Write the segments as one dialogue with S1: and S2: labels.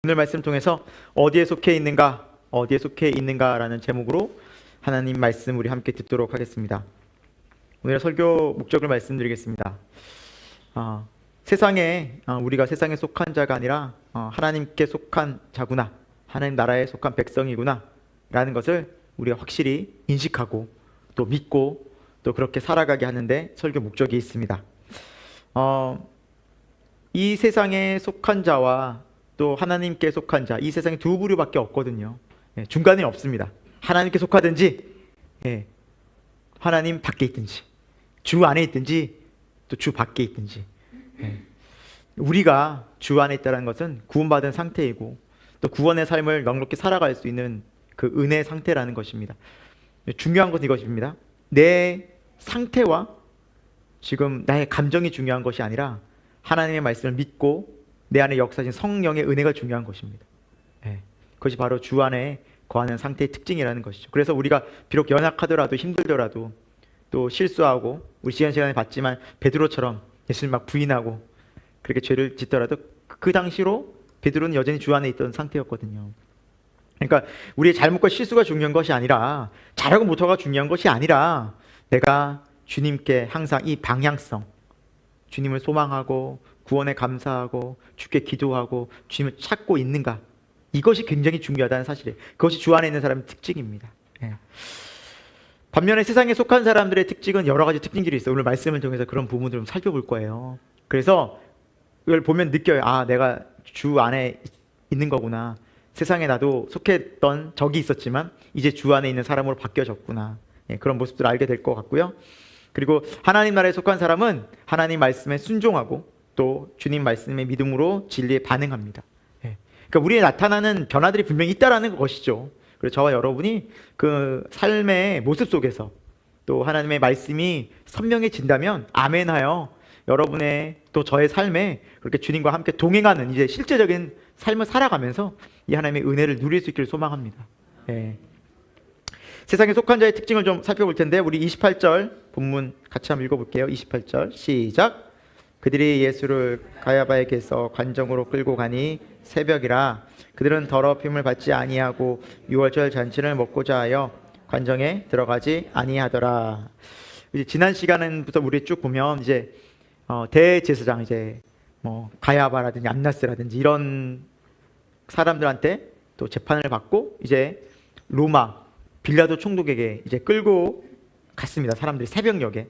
S1: 오늘 말씀 통해서 어디에 속해 있는가라는 제목으로 하나님 말씀 우리 함께 듣도록 하겠습니다. 오늘 설교 목적을 말씀드리겠습니다. 우리가 세상에 속한 자가 아니라 하나님께 속한 자구나, 하나님 나라에 속한 백성이구나 라는 것을 우리가 확실히 인식하고 또 믿고 또 그렇게 살아가게 하는데 설교 목적이 있습니다. 이 세상에 속한 자와 또 하나님께 속한 자, 이 세상에 두 부류밖에 없거든요. 중간에 없습니다. 하나님께 속하든지 하나님 밖에 있든지, 주 안에 있든지 또 주 밖에 있든지. 우리가 주 안에 있다는 것은 구원받은 상태이고 또 구원의 삶을 넉넉히 살아갈 수 있는 그 은혜 상태라는 것입니다. 중요한 것은 이것입니다. 내 상태와 지금 나의 감정이 중요한 것이 아니라 하나님의 말씀을 믿고 내 안에 역사하신 성령의 은혜가 중요한 것입니다. 그것이 바로 주 안에 거하는 상태의 특징이라는 것이죠. 그래서 우리가 비록 연약하더라도 힘들더라도 또 실수하고 우리 지난 시간에 봤지만 베드로처럼 예수님 막 부인하고 그렇게 죄를 짓더라도 그 당시로 베드로는 여전히 주 안에 있던 상태였거든요. 그러니까 우리의 잘못과 실수가 중요한 것이 아니라, 잘하고 못하고가 중요한 것이 아니라, 내가 주님께 항상 이 방향성, 주님을 소망하고 구원에 감사하고 주께 기도하고 주님을 찾고 있는가, 이것이 굉장히 중요하다는 사실이에요. 그것이 주 안에 있는 사람의 특징입니다. 반면에 세상에 속한 사람들의 특징은 여러 가지 특징들이 있어요. 오늘 말씀을 통해서 그런 부분들을 좀 살펴볼 거예요. 그래서 이걸 보면 느껴요. 내가 주 안에 있는 거구나. 세상에 나도 속했던 적이 있었지만 이제 주 안에 있는 사람으로 바뀌어졌구나. 그런 모습들을 알게 될 것 같고요. 그리고 하나님 나라에 속한 사람은 하나님 말씀에 순종하고 또 주님 말씀의 믿음으로 진리에 반응합니다. 그러니까 우리에 나타나는 변화들이 분명히 있다라는 것이죠. 그래서 저와 여러분이 그 삶의 모습 속에서 또 하나님의 말씀이 선명해진다면 아멘하여 여러분의 또 저의 삶에 그렇게 주님과 함께 동행하는 이제 실제적인 삶을 살아가면서 이 하나님의 은혜를 누릴 수 있기를 소망합니다. 세상에 속한 자의 특징을 좀 살펴볼 텐데, 우리 28절 본문 같이 한번 읽어볼게요. 28절 시작. 그들이 예수를 가야바에게서 관정으로 끌고 가니 새벽이라 그들은 더럽힘을 받지 아니하고 유월절 잔치를 먹고자 하여 관정에 들어가지 아니하더라. 이제 지난 시간부터 우리 쭉 보면 이제 대제사장, 이제 뭐 가야바라든지 안나스라든지 이런 사람들한테 또 재판을 받고 이제 로마 빌라도 총독에게 이제 끌고 갔습니다. 사람들이 새벽녘에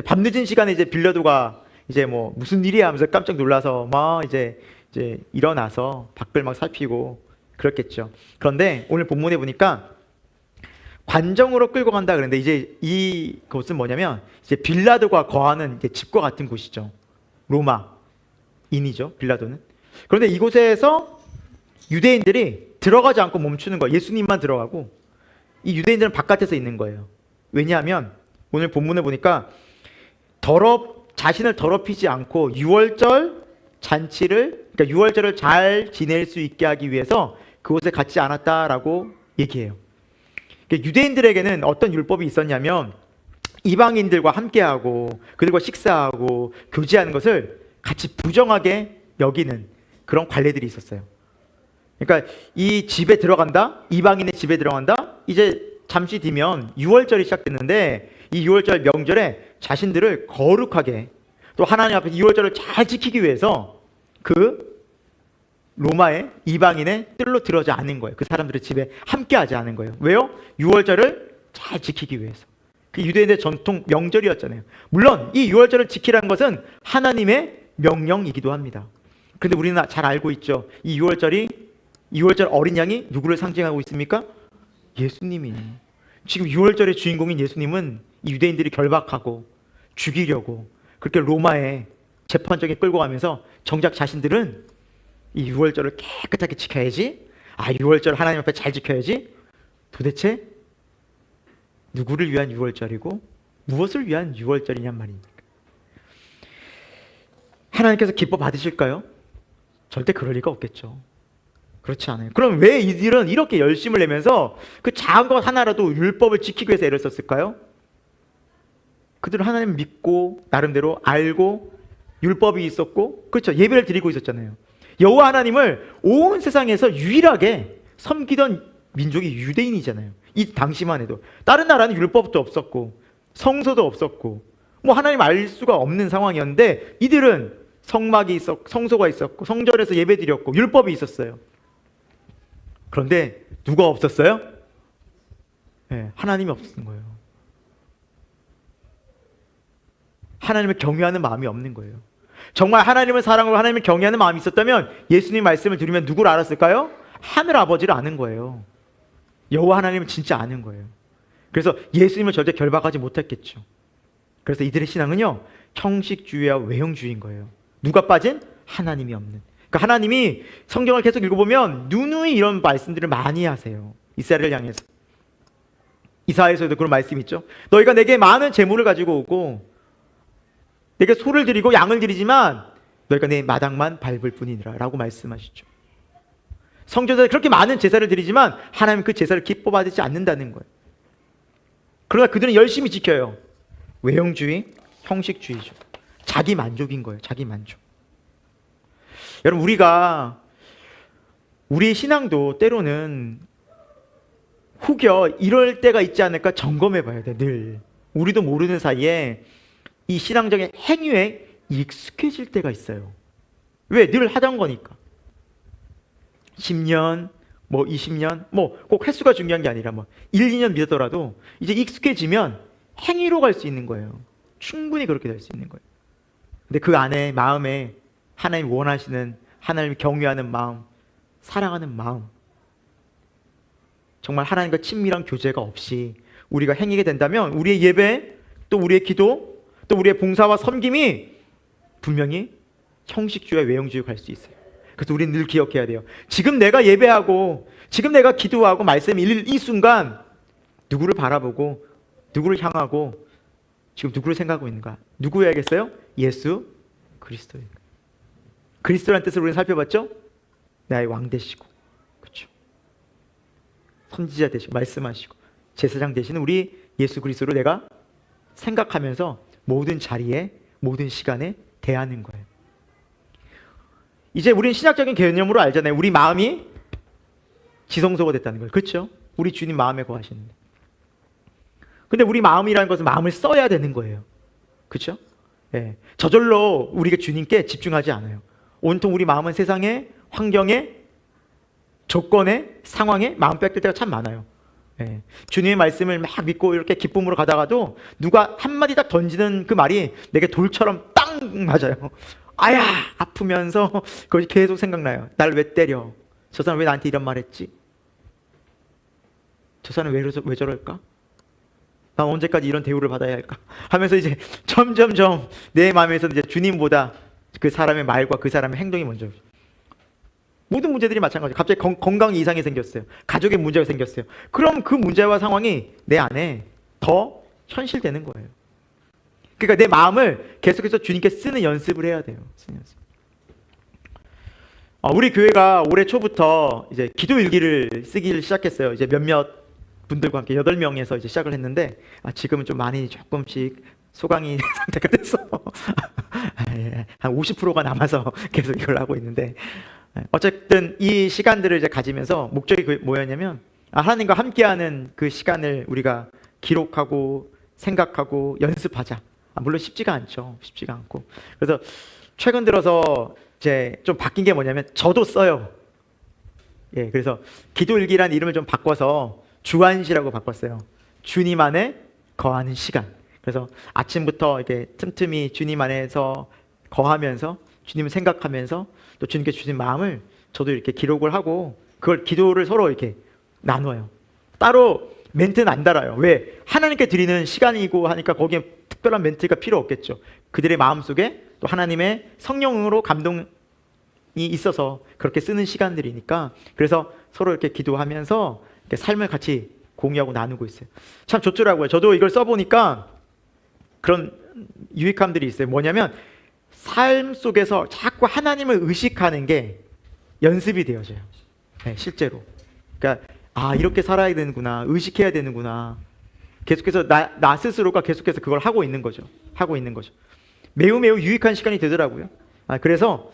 S1: 밤늦은 시간에 이제 빌라도가 이제 뭐 무슨 일이야 하면서 깜짝 놀라서 막 이제 일어나서 밖을 막 살피고 그렇겠죠. 그런데 오늘 본문에 보니까 관정으로 끌고 간다 그랬는데, 이제 이곳은 뭐냐면 이제 빌라도가 거하는 이제 집과 같은 곳이죠. 로마인이죠, 빌라도는. 그런데 이곳에서 유대인들이 들어가지 않고 멈추는 거예요. 예수님만 들어가고 이 유대인들은 바깥에서 있는 거예요. 왜냐하면 오늘 본문에 보니까 자신을 더럽히지 않고 유월절 잔치를, 그러니까 유월절을 잘 지낼 수 있게 하기 위해서 그곳에 갔지 않았다라고 얘기해요. 그러니까 유대인들에게는 어떤 율법이 있었냐면 이방인들과 함께하고 그들과 식사하고 교제하는 것을 같이 부정하게 여기는 그런 관례들이 있었어요. 그러니까 이 집에 들어간다, 이방인의 집에 들어간다, 이제 잠시 뒤면 유월절이 시작됐는데 이 유월절 명절에 자신들을 거룩하게 또 하나님 앞에 유월절을 잘 지키기 위해서 그 로마의 이방인의 뜰로 들어오지 않은 거예요. 그 사람들의 집에 함께하지 않은 거예요. 왜요? 유월절을 잘 지키기 위해서. 그 유대인의 전통 명절이었잖아요. 물론 이 유월절을 지키라는 것은 하나님의 명령이기도 합니다. 그런데 우리는 잘 알고 있죠. 이 유월절 어린 양이 누구를 상징하고 있습니까? 예수님이. 지금 유월절의 주인공인 예수님은 이 유대인들이 결박하고 죽이려고 그렇게 로마에 재판정에 끌고 가면서 정작 자신들은 이 유월절을 깨끗하게 지켜야지, 유월절 하나님 앞에 잘 지켜야지, 도대체 누구를 위한 유월절이고 무엇을 위한 유월절이냔 말입니까? 하나님께서 기뻐 받으실까요? 절대 그럴 리가 없겠죠. 그렇지 않아요. 그럼 왜 이들은 이렇게 열심을 내면서 그 작은 것 하나라도 율법을 지키기 위해서 애를 썼을까요? 그들은 하나님 믿고 나름대로 알고 율법이 있었고, 그렇죠, 예배를 드리고 있었잖아요. 여호와 하나님을 온 세상에서 유일하게 섬기던 민족이 유대인이잖아요. 이 당시만 해도 다른 나라는 율법도 없었고 성소도 없었고 뭐 하나님 알 수가 없는 상황이었는데 이들은 성막이 있었고 성소가 있었고 성전에서 예배드렸고 율법이 있었어요. 그런데 누가 없었어요? 네, 하나님이 없었던 거예요. 하나님을 경외하는 마음이 없는 거예요. 정말 하나님을 사랑하고 하나님을 경외하는 마음이 있었다면 예수님 말씀을 들으면 누구를 알았을까요? 하늘 아버지를 아는 거예요. 여호와 하나님을 진짜 아는 거예요. 그래서 예수님을 절대 결박하지 못했겠죠. 그래서 이들의 신앙은요, 형식주의와 외형주의인 거예요. 누가 빠진? 하나님이 없는. 그러니까 하나님이 성경을 계속 읽어보면 누누이 이런 말씀들을 많이 하세요. 이스라엘을 향해서. 이사야에서도 그런 말씀이 있죠. 너희가 내게 많은 재물을 가지고 오고 내게 소를 드리고 양을 드리지만 너희가 내 마당만 밟을 뿐이니라 라고 말씀하시죠. 성전에서 그렇게 많은 제사를 드리지만 하나님은 그 제사를 기뻐받지 않는다는 거예요. 그러나 그들은 열심히 지켜요. 외형주의, 형식주의죠. 자기 만족인 거예요. 자기 만족. 여러분, 우리의 신앙도 때로는 혹여 이럴 때가 있지 않을까 점검해 봐야 돼. 늘 우리도 모르는 사이에 이 신앙적인 행위에 익숙해질 때가 있어요. 왜? 늘 하던 거니까. 10년, 뭐 20년, 뭐 꼭 횟수가 중요한 게 아니라 뭐 1, 2년 믿었더라도 이제 익숙해지면 행위로 갈 수 있는 거예요. 충분히 그렇게 될 수 있는 거예요. 근데 그 안에 마음에 하나님 원하시는, 하나님 경외하는 마음, 사랑하는 마음, 정말 하나님과 친밀한 교제가 없이 우리가 행하게 된다면 우리의 예배, 또 우리의 기도, 또 우리의 봉사와 섬김이 분명히 형식주의와 외형주의로 갈 수 있어요. 그래서 우리는 늘 기억해야 돼요. 지금 내가 예배하고 지금 내가 기도하고 말씀 읽는 이 순간 누구를 바라보고 누구를 향하고 지금 누구를 생각하고 있는가? 누구여야겠어요? 예수 그리스도예요. 그리스도라는 뜻을 우리는 살펴봤죠? 나의 왕 되시고, 그렇죠? 선지자 되시고 말씀하시고 제사장 되시는 우리 예수 그리스도를 내가 생각하면서 모든 자리에 모든 시간에 대하는 거예요. 이제 우리는 신학적인 개념으로 알잖아요. 우리 마음이 지성소가 됐다는 거예요. 그렇죠? 우리 주님 마음에 거하시는데. 근데 우리 마음이라는 것은 마음을 써야 되는 거예요. 그렇죠? 예. 저절로 우리가 주님께 집중하지 않아요. 온통 우리 마음은 세상에, 환경에, 조건에, 상황에 마음 뺏길 때가 참 많아요. 예. 주님의 말씀을 막 믿고 이렇게 기쁨으로 가다가도 누가 한마디 딱 던지는 그 말이 내게 돌처럼 땅 맞아요. 아야! 아프면서 그것이 계속 생각나요. 날 왜 때려? 저 사람 왜 나한테 이런 말 했지? 저 사람 왜 저럴까? 난 언제까지 이런 대우를 받아야 할까? 하면서 이제 점점점 내 마음에서 이제 주님보다 그 사람의 말과 그 사람의 행동이 먼저. 모든 문제들이 마찬가지예요. 갑자기 건강 이상이 생겼어요. 가족의 문제가 생겼어요. 그럼 그 문제와 상황이 내 안에 더 현실되는 거예요. 그러니까 내 마음을 계속해서 주님께 쓰는 연습을 해야 돼요. 쓰는 연습. 우리 교회가 올해 초부터 이제 기도 일기를 쓰기를 시작했어요. 이제 몇몇 분들과 함께 8명에서 이제 시작을 했는데 지금은 좀 많이 조금씩 소강이 상태가 돼서 한 50%가 남아서 계속 이걸 하고 있는데, 어쨌든 이 시간들을 이제 가지면서 목적이 뭐였냐면 하나님과 함께하는 그 시간을 우리가 기록하고 생각하고 연습하자. 물론 쉽지가 않죠. 쉽지가 않고. 그래서 최근 들어서 이제 좀 바뀐 게 뭐냐면 저도 써요. 예, 그래서 기도일기라는 이름을 좀 바꿔서 주안시라고 바꿨어요. 주님 안에 거하는 시간. 그래서 아침부터 이렇게 틈틈이 주님 안에서 거하면서 주님을 생각하면서 또 주님께 주신 마음을 저도 이렇게 기록을 하고 그걸 기도를 서로 이렇게 나눠요. 따로 멘트는 안 달아요. 왜? 하나님께 드리는 시간이고 하니까 거기에 특별한 멘트가 필요 없겠죠. 그들의 마음속에 또 하나님의 성령으로 감동이 있어서 그렇게 쓰는 시간들이니까, 그래서 서로 이렇게 기도하면서 이렇게 삶을 같이 공유하고 나누고 있어요. 참 좋더라고요. 저도 이걸 써보니까 그런 유익함들이 있어요. 뭐냐면 삶 속에서 자꾸 하나님을 의식하는 게 연습이 되어져요. 네, 실제로. 그러니까 이렇게 살아야 되는구나, 의식해야 되는구나. 계속해서 나 스스로가 계속해서 그걸 하고 있는 거죠. 매우 유익한 시간이 되더라고요. 그래서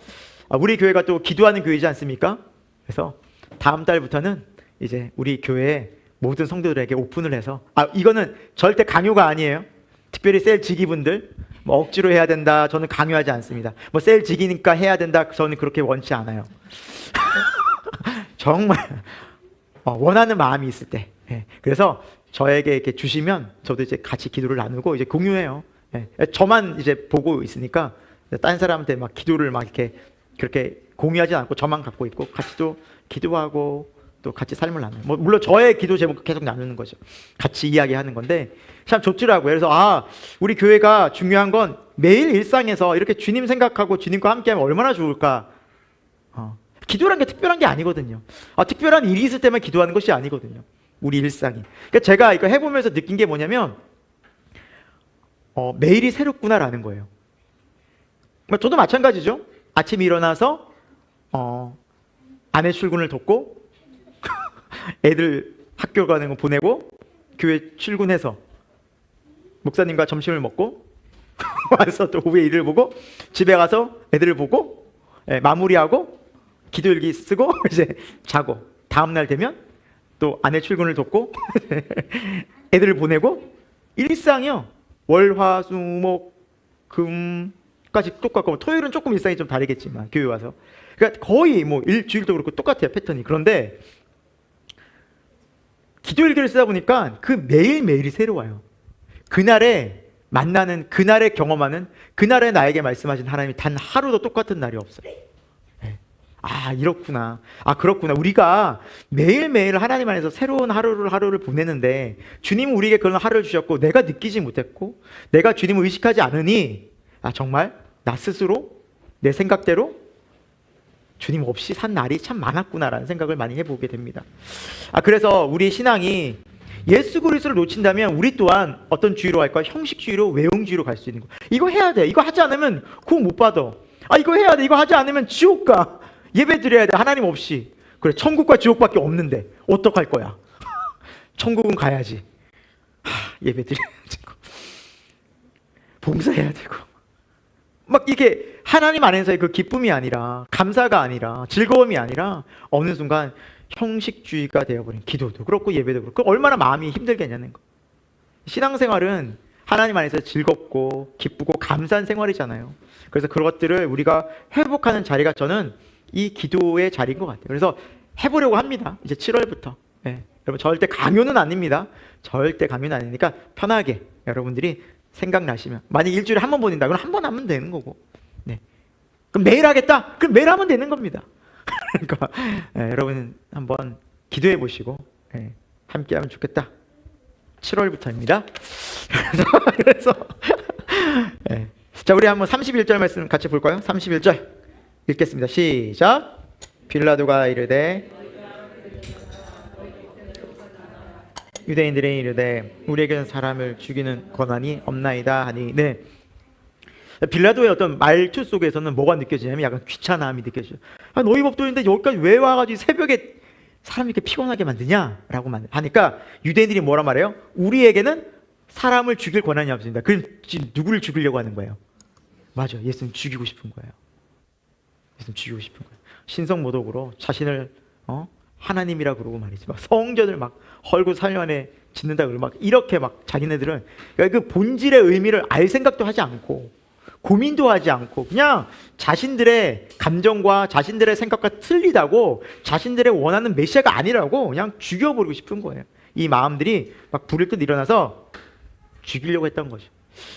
S1: 우리 교회가 또 기도하는 교회이지 않습니까? 그래서 다음 달부터는 이제 우리 교회에 모든 성도들에게 오픈을 해서, 이거는 절대 강요가 아니에요. 특별히 셀 지기분들 뭐 억지로 해야 된다, 저는 강요하지 않습니다. 뭐 셀 지기니까 해야 된다, 저는 그렇게 원치 않아요. 정말 원하는 마음이 있을 때. 그래서 저에게 이렇게 주시면 저도 이제 같이 기도를 나누고 이제 공유해요. 저만 이제 보고 있으니까 딴 사람한테 막 기도를 막 이렇게 그렇게 공유하지 않고 저만 갖고 있고 같이 또 기도하고 또 같이 삶을 나누는. 뭐 물론 저의 기도 제목 계속 나누는 거죠. 같이 이야기하는 건데 참 좋더라고요. 그래서 우리 교회가 중요한 건 매일 일상에서 이렇게 주님 생각하고 주님과 함께하면 얼마나 좋을까. 기도란 게 특별한 게 아니거든요. 특별한 일이 있을 때만 기도하는 것이 아니거든요. 우리 일상이. 그러니까 제가 이거 해보면서 느낀 게 뭐냐면 매일이 새롭구나라는 거예요. 저도 마찬가지죠. 아침에 일어나서 아내 출근을 돕고 애들 학교 가는 거 보내고 교회 출근해서 목사님과 점심을 먹고 와서 또 오후에 일을 보고 집에 가서 애들을 보고 마무리하고 기도일기 쓰고 이제 자고 다음날 되면 또 아내 출근을 돕고 애들을 보내고 일상이요. 월, 화, 수, 목, 금까지 똑같고 토요일은 조금 일상이 좀 다르겠지만 교회 와서 그러니까 거의 뭐 일주일도 그렇고 똑같아요. 패턴이. 그런데 기도일기를 쓰다 보니까 그 매일매일이 새로워요. 그날에 만나는, 그날에 경험하는, 그날에 나에게 말씀하신 하나님이 단 하루도 똑같은 날이 없어요. 이렇구나. 그렇구나. 우리가 매일매일 하나님 안에서 새로운 하루를 보내는데 주님은 우리에게 그런 하루를 주셨고 내가 느끼지 못했고 내가 주님을 의식하지 않으니 정말 나 스스로 내 생각대로 주님 없이 산 날이 참 많았구나라는 생각을 많이 해보게 됩니다. 그래서 우리 신앙이 예수 그리스도를 놓친다면 우리 또한 어떤 주의로 갈까요? 형식주의로, 외형주의로 갈 수 있는 거. 이거 해야 돼. 이거 하지 않으면 구원 못 받아. 이거 해야 돼. 이거 하지 않으면 지옥 가. 예배 드려야 돼. 하나님 없이. 그래, 천국과 지옥밖에 없는데 어떡할 거야? 천국은 가야지. 예배 드려야 되고 봉사해야 되고 막 이게 하나님 안에서의 그 기쁨이 아니라, 감사가 아니라, 즐거움이 아니라 어느 순간 형식주의가 되어버린 기도도 그렇고 예배도 그렇고 얼마나 마음이 힘들겠냐는 거. 신앙생활은 하나님 안에서 즐겁고 기쁘고 감사한 생활이잖아요. 그래서 그것들을 우리가 회복하는 자리가 저는 이 기도의 자리인 것 같아요. 그래서 해보려고 합니다. 이제 7월부터. 여러분 절대 강요는 아닙니다. 절대 강요는 아니니까 편하게 여러분들이 생각나시면, 만약 일주일에 한 번 보낸다 그럼 한 번 하면 되는 거고, 그럼 매일 하겠다? 그럼 매일 하면 되는 겁니다. 그러니까 여러분 한번 기도해 보시고 함께 하면 좋겠다. 7월부터입니다. 그래서 자, 우리 한번 31절 말씀 같이 볼까요? 31절 읽겠습니다. 시작. 빌라도가 이르되, 유대인들이 이르되 우리에게는 사람을 죽이는 권한이 없나이다 하니. 빌라도의 어떤 말투 속에서는 뭐가 느껴지냐면 약간 귀찮음이 느껴져요. 너희 법도인데 여기까지 왜 와가지고 새벽에 사람 이렇게 피곤하게 만드냐라고 하니까 유대인들이 뭐라 말해요? 우리에게는 사람을 죽일 권한이 없습니다. 그럼 지금 누구를 죽이려고 하는 거예요? 맞아, 예수님 죽이고 싶은 거예요. 예수님 죽이고 싶은 거예요. 신성모독으로 자신을 하나님이라 그러고 말이지, 막 성전을 막 헐고 살려내 짓는다 그러고 막 이렇게 막 자기네들은 그러니까 그 본질의 의미를 알 생각도 하지 않고 고민도 하지 않고 그냥 자신들의 감정과 자신들의 생각과 틀리다고, 자신들의 원하는 메시아가 아니라고 그냥 죽여버리고 싶은 거예요. 이 마음들이 막 불을 듯 일어나서 죽이려고 했던 거죠.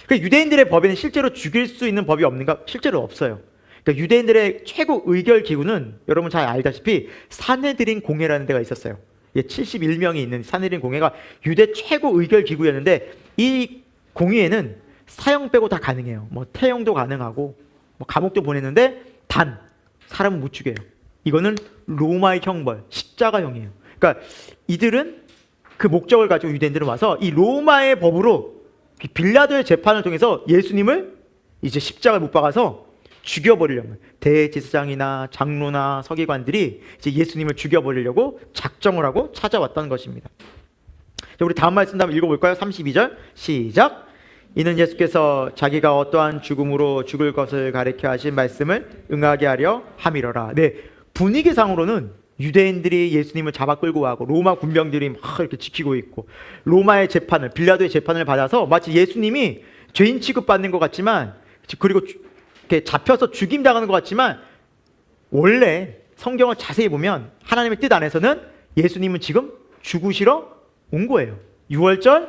S1: 그러니까 유대인들의 법에는 실제로 죽일 수 있는 법이 없는가? 실제로 없어요. 그러니까 유대인들의 최고 의결 기구는 여러분 잘 알다시피 사네드린 공회라는 데가 있었어요. 71명이 있는 사네드린 공회가 유대 최고 의결 기구였는데, 이 공회에는 사형 빼고 다 가능해요. 뭐 태형도 가능하고 뭐 감옥도 보냈는데 단 사람은 못 죽여요. 이거는 로마의 형벌, 십자가형이에요. 그러니까 이들은 그 목적을 가지고 유대인들은 와서 이 로마의 법으로 빌라도의 재판을 통해서 예수님을 이제 십자가에 못 박아서 죽여버리려고, 대제사장이나 장로나 서기관들이 이제 예수님을 죽여버리려고 작정을 하고 찾아왔던 것입니다. 자, 우리 다음 말씀 한번 읽어볼까요? 32절 시작. 이는 예수께서 자기가 어떠한 죽음으로 죽을 것을 가리켜 하신 말씀을 응하게 하려 함이러라. 네, 분위기상으로는 유대인들이 예수님을 잡아 끌고 가고 로마 군병들이 막 이렇게 지키고 있고 로마의 재판을 빌라도의 재판을 받아서 마치 예수님이 죄인 취급받는 것 같지만 그리고 이렇게 잡혀서 죽임 당하는 것 같지만 원래 성경을 자세히 보면 하나님의 뜻 안에서는 예수님은 지금 죽으시러 온 거예요. 6월절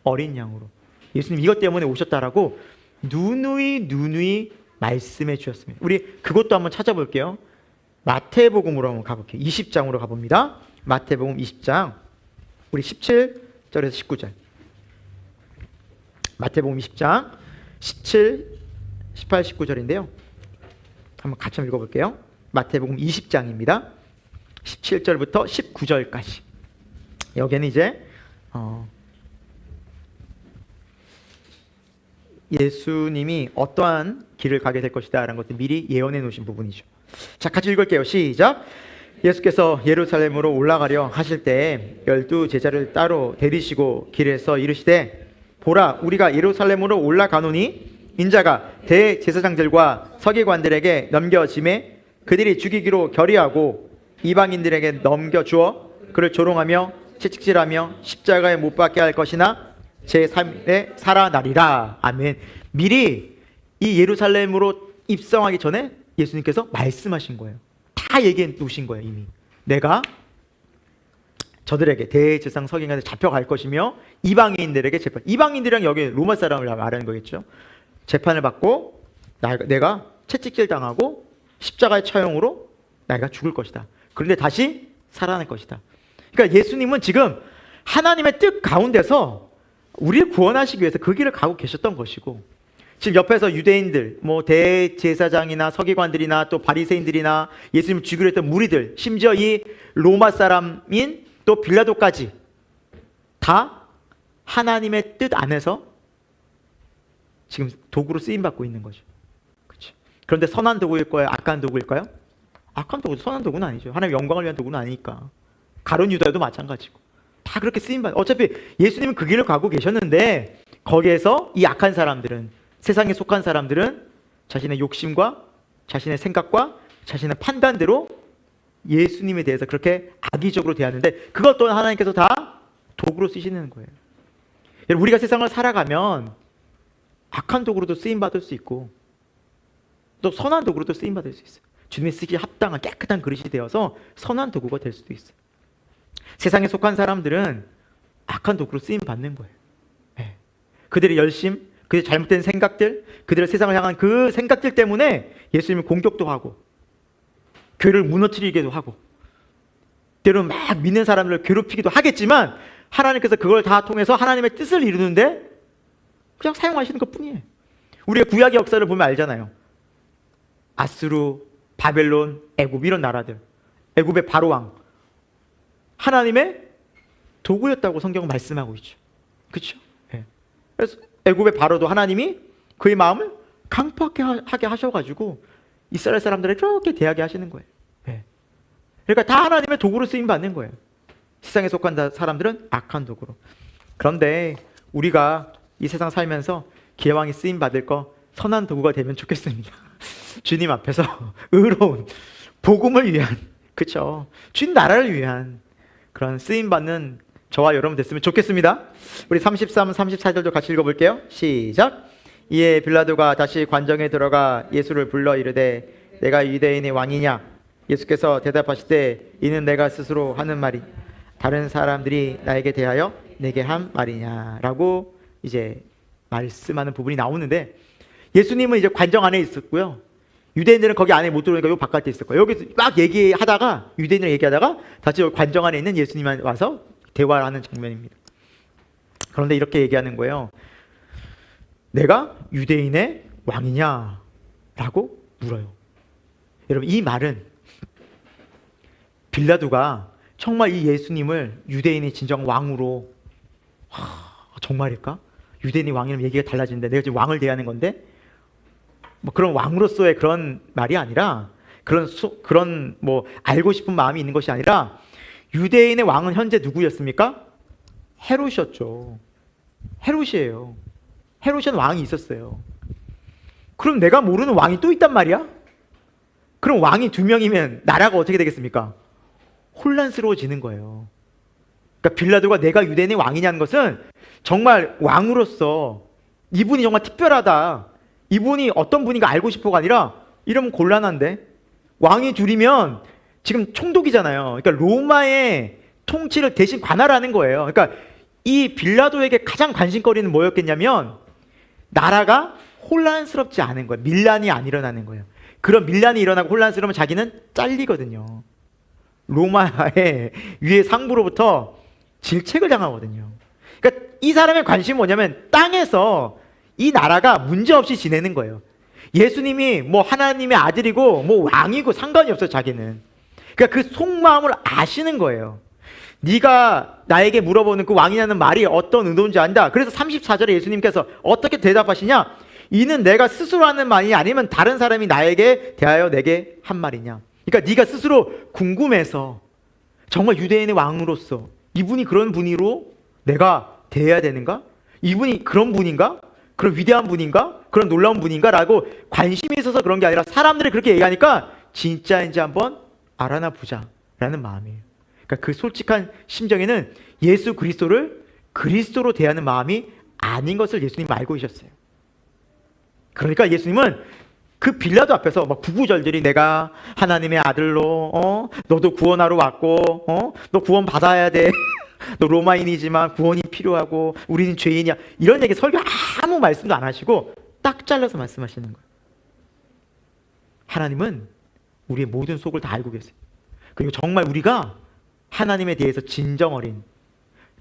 S1: 어린 양으로 예수님 이것 때문에 오셨다라고 누누이 말씀해 주셨습니다. 우리 그것도 한번 찾아볼게요. 마태복음으로 한번 가볼게요. 20장으로 가봅니다. 마태복음 20장 우리 17절에서 19절. 마태복음 20장 17, 18, 19절인데요. 한번 같이 한번 읽어볼게요. 마태복음 20장입니다. 17절부터 19절까지. 여기는 이제 예수님이 어떠한 길을 가게 될 것이다 라는 것을 미리 예언해 놓으신 부분이죠. 자, 같이 읽을게요. 시작. 예수께서 예루살렘으로 올라가려 하실 때 12 제자를 따로 데리시고 길에서 이르시되 보라, 우리가 예루살렘으로 올라가노니 인자가 대제사장들과 서기관들에게 넘겨짐에 그들이 죽이기로 결의하고 이방인들에게 넘겨주어 그를 조롱하며 채찍질하며 십자가에 못 박게 할 것이나 제3에 살아나리라. 아멘. 미리 이 예루살렘으로 입성하기 전에 예수님께서 말씀하신 거예요. 다 얘기해 놓으신 거예요. 이미 내가 저들에게 대제사장 서기관에 잡혀갈 것이며 이방인들에게 재판, 이방인들이랑 여기 로마 사람을 말하는 거겠죠. 재판을 받고 내가 채찍질 당하고 십자가의 처형으로 내가 죽을 것이다. 그런데 다시 살아날 것이다. 그러니까 예수님은 지금 하나님의 뜻 가운데서 우리를 구원하시기 위해서 그 길을 가고 계셨던 것이고, 지금 옆에서 유대인들, 뭐 대제사장이나 서기관들이나 또 바리새인들이나 예수님을 죽이려 했던 무리들, 심지어 이 로마 사람인 또 빌라도까지 다 하나님의 뜻 안에서 지금 도구로 쓰임 받고 있는 거죠. 그렇죠? 그런데 선한 도구일까요? 악한 도구일까요? 악한 도구, 선한 도구는 아니죠. 하나님의 영광을 위한 도구는 아니니까. 가룟 유다도 마찬가지고 다 그렇게 쓰임 받. 어차피 예수님은 그 길을 가고 계셨는데 거기에서 이 악한 사람들은, 세상에 속한 사람들은 자신의 욕심과 자신의 생각과 자신의 판단대로 예수님에 대해서 그렇게 악의적으로 대하는데 그것 또한 하나님께서 다 도구로 쓰시는 거예요. 우리가 세상을 살아가면 악한 도구로도 쓰임받을 수 있고 또 선한 도구로도 쓰임받을 수 있어요. 주님이 쓰기에 합당한 깨끗한 그릇이 되어서 선한 도구가 될 수도 있어요. 세상에 속한 사람들은 악한 도구로 쓰임받는 거예요. 네. 그들의 열심, 그들의 잘못된 생각들, 그들의 세상을 향한 그 생각들 때문에 예수님을 공격도 하고 교회를 무너뜨리기도 하고 때로는 막 믿는 사람들을 괴롭히기도 하겠지만 하나님께서 그걸 다 통해서 하나님의 뜻을 이루는데 그냥 사용하시는 것뿐이에요. 우리가 구약의 역사를 보면 알잖아요. 아수르, 바벨론, 애굽 이런 나라들, 애굽의 바로왕 하나님의 도구였다고 성경은 말씀하고 있죠. 그렇죠? 네. 그래서 애굽의 바로도 하나님이 그의 마음을 강팍하게 하셔가지고 이스라엘 사람들을 그렇게 대하게 하시는 거예요. 네. 그러니까 다 하나님의 도구로 쓰임 받는 거예요. 세상에 속한 사람들은 악한 도구로. 그런데 우리가 이 세상 살면서 기왕이 쓰임 받을 거 선한 도구가 되면 좋겠습니다. 주님 앞에서 의로운 복음을 위한, 그렇죠? 주님 나라를 위한 그런 쓰임 받는 저와 여러분 됐으면 좋겠습니다. 우리 33, 34절도 같이 읽어볼게요. 시작. 이에 빌라도가 다시 관정에 들어가 예수를 불러 이르되 내가 유대인의 왕이냐? 예수께서 대답하시되 이는 내가 스스로 하는 말이 다른 사람들이 나에게 대하여 내게 한 말이냐라고 이제 말씀하는 부분이 나오는데, 예수님은 이제 관정 안에 있었고요. 유대인들은 거기 안에 못 들어오니까 요 바깥에 있을 거예요. 여기서 막 얘기하다가 유대인이랑 얘기하다가 다시 관정 안에 있는 예수님만 와서 대화를 하는 장면입니다. 그런데 이렇게 얘기하는 거예요. 내가 유대인의 왕이냐? 라고 물어요. 여러분, 이 말은 빌라도가 정말 이 예수님을 유대인의 진정 왕으로, 정말일까? 유대인이 왕이라면 얘기가 달라지는데 내가 지금 왕을 대하는 건데 뭐 그런 왕으로서의 그런 말이 아니라 그런 뭐 알고 싶은 마음이 있는 것이 아니라 유대인의 왕은 현재 누구였습니까? 헤롯이었죠. 헤롯이에요. 헤롯이라는 왕이 있었어요. 그럼 내가 모르는 왕이 또 있단 말이야? 그럼 왕이 2명이면 나라가 어떻게 되겠습니까? 혼란스러워지는 거예요. 그러니까 빌라도가 내가 유대인의 왕이냐는 것은 정말 왕으로서 이분이 정말 특별하다, 이분이 어떤 분인가 알고 싶어가 아니라 이러면 곤란한데, 왕이 둘이면 지금 총독이잖아요. 그러니까 로마의 통치를 대신 관할하는 거예요. 그러니까 이 빌라도에게 가장 관심거리는 뭐였겠냐면 나라가 혼란스럽지 않은 거예요. 밀란이 안 일어나는 거예요. 그런 밀란이 일어나고 혼란스러우면 자기는 잘리거든요. 로마의 위에 상부로부터 질책을 당하거든요. 그러니까 이 사람의 관심은 뭐냐면 땅에서 이 나라가 문제없이 지내는 거예요. 예수님이 뭐 하나님의 아들이고 뭐 왕이고 상관이 없어요, 자기는. 그러니까 그 속마음을 아시는 거예요. 네가 나에게 물어보는 그 왕이라는 말이 어떤 의도인지 안다. 그래서 34절에 예수님께서 어떻게 대답하시냐? 이는 내가 스스로 하는 말이 아니면 다른 사람이 나에게 대하여 내게 한 말이냐. 그러니까 네가 스스로 궁금해서 정말 유대인의 왕으로서 이분이 그런 분으로 내가 대해야 되는가? 이분이 그런 분인가? 그런 위대한 분인가? 그런 놀라운 분인가? 라고 관심이 있어서 그런 게 아니라 사람들이 그렇게 얘기하니까 진짜인지 한번 알아나 보자 라는 마음이에요. 그러니까 그 솔직한 심정에는 예수 그리스도를 그리스도로 대하는 마음이 아닌 것을 예수님은 알고 계셨어요. 그러니까 예수님은 그 빌라도 앞에서 막 구구절절히 내가 하나님의 아들로 너도 구원하러 왔고 너 구원 받아야 돼. 너 로마인이지만 구원이 필요하고 우리는 죄인이야. 이런 얘기 설교 아무 말씀도 안 하시고 딱 잘라서 말씀하시는 거예요. 하나님은 우리의 모든 속을 다 알고 계세요. 그리고 정말 우리가 하나님에 대해서 진정 어린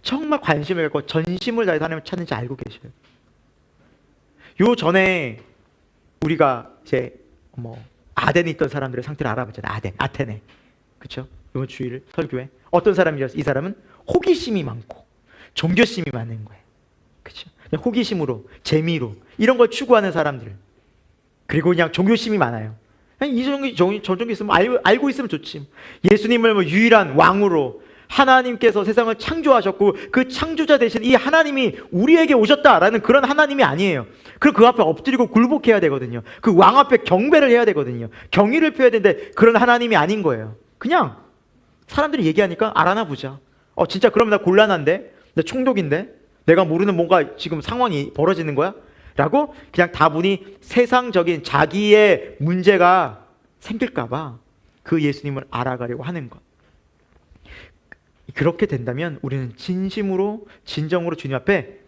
S1: 정말 관심을 갖고 전심을 다해서 하나님을 찾는지 알고 계셔요. 요 전에 우리가 이제 아덴에 있던 사람들의 상태를 알아봤잖아요. 아테네, 그렇죠? 이번 주일 설교에 어떤 사람이었어요? 이 사람은 호기심이 많고 종교심이 많은 거예요. 그렇죠? 그냥 호기심으로, 재미로 이런 걸 추구하는 사람들. 그리고 그냥 종교심이 많아요. 그냥 이 종교 있으면 알고 있으면 좋지. 예수님을 유일한 왕으로 하나님께서 세상을 창조하셨고 그 창조자 대신 이 하나님이 우리에게 오셨다라는 그런 하나님이 아니에요. 그리고 그 앞에 엎드리고 굴복해야 되거든요. 그 왕 앞에 경배를 해야 되거든요. 경의를 표해야 되는데 그런 하나님이 아닌 거예요. 그냥 사람들이 얘기하니까 알아나 보자. 진짜 그러면 나 곤란한데? 나 총독인데? 내가 모르는 뭔가 지금 상황이 벌어지는 거야? 라고 그냥 다분히 세상적인 자기의 문제가 생길까봐 그 예수님을 알아가려고 하는 것. 그렇게 된다면 우리는 진심으로 진정으로 주님 앞에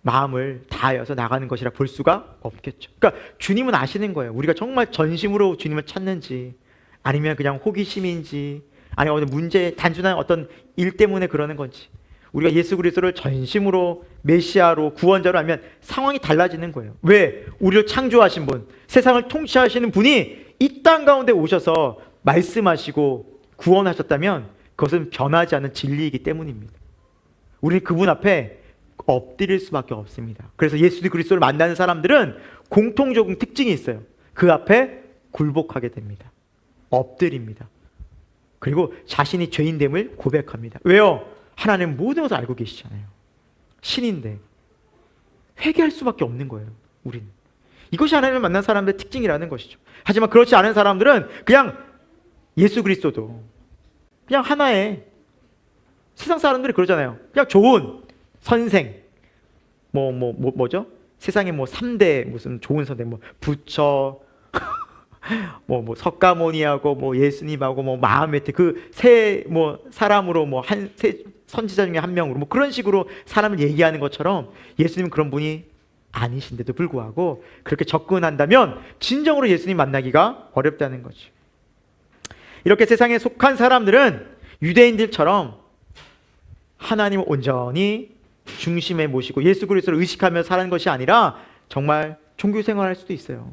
S1: 마음을 다하여서 나가는 것이라 볼 수가 없겠죠. 그러니까 주님은 아시는 거예요. 우리가 정말 전심으로 주님을 찾는지 아니면 그냥 호기심인지 아니면 문제, 단순한 어떤 일 때문에 그러는 건지. 우리가 예수 그리스도를 전심으로 메시아로 구원자로 하면 상황이 달라지는 거예요. 왜? 우리를 창조하신 분, 세상을 통치하시는 분이 이 땅 가운데 오셔서 말씀하시고 구원하셨다면 그것은 변하지 않는 진리이기 때문입니다. 우리는 그분 앞에 엎드릴 수밖에 없습니다. 그래서 예수 그리스도를 만나는 사람들은 공통적인 특징이 있어요. 그 앞에 굴복하게 됩니다. 엎드립니다. 그리고 자신이 죄인됨을 고백합니다. 왜요? 하나님은 모든 것을 알고 계시잖아요. 신인데 회개할 수밖에 없는 거예요. 우리는 이것이 하나님을 만난 사람들의 특징이라는 것이죠. 하지만 그렇지 않은 사람들은 그냥 예수 그리스도도 그냥 하나의 세상 사람들이 그러잖아요. 그냥 좋은 선생 뭐죠? 세상에 3대 무슨 좋은 선생 부처 뭐 석가모니하고 예수님하고 마하메트 그 세 사람으로 세 선지자 중에 한 명으로 그런 식으로 사람을 얘기하는 것처럼 예수님은 그런 분이 아니신데도 불구하고 그렇게 접근한다면 진정으로 예수님 만나기가 어렵다는 거죠. 이렇게 세상에 속한 사람들은 유대인들처럼 하나님을 온전히 중심에 모시고 예수 그리스도를 의식하며 사는 것이 아니라 정말 종교 생활할 수도 있어요.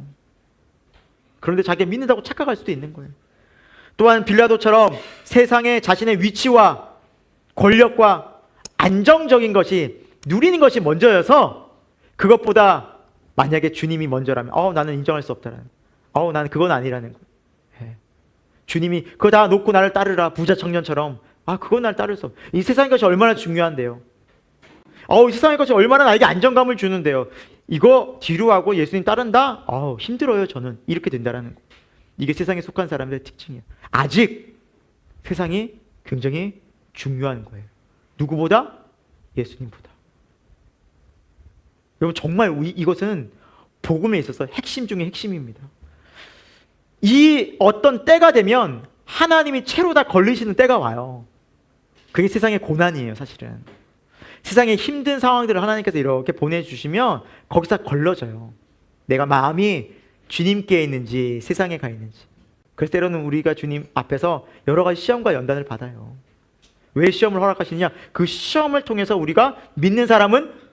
S1: 그런데 자기가 믿는다고 착각할 수도 있는 거예요. 또한 빌라도처럼 세상에 자신의 위치와 권력과 안정적인 것이 누리는 것이 먼저여서 그것보다 만약에 주님이 먼저라면 나는 인정할 수 없다라는 나는 그건 아니라는 거예요. 주님이 그거 다 놓고 나를 따르라 부자 청년처럼 그건 나를 따를 수 없어. 이 세상의 것이 얼마나 중요한데요. 세상의 것이 얼마나 나에게 안정감을 주는데요. 이거 뒤로 하고 예수님 따른다? 힘들어요, 저는. 이렇게 된다라는 거. 이게 세상에 속한 사람들의 특징이에요. 아직 세상이 굉장히 중요한 거예요. 누구보다? 예수님보다. 여러분, 정말 이것은 복음에 있어서 핵심 중에 핵심입니다. 이 어떤 때가 되면 하나님이 채로 다 걸리시는 때가 와요. 그게 세상의 고난이에요, 사실은. 세상의 힘든 상황들을 하나님께서 이렇게 보내주시면 거기서 걸러져요. 내가 마음이 주님께 있는지 세상에 가 있는지. 그래서 때로는 우리가 주님 앞에서 여러 가지 시험과 연단을 받아요. 왜 시험을 허락하시느냐? 그 시험을 통해서 우리가 믿는 사람은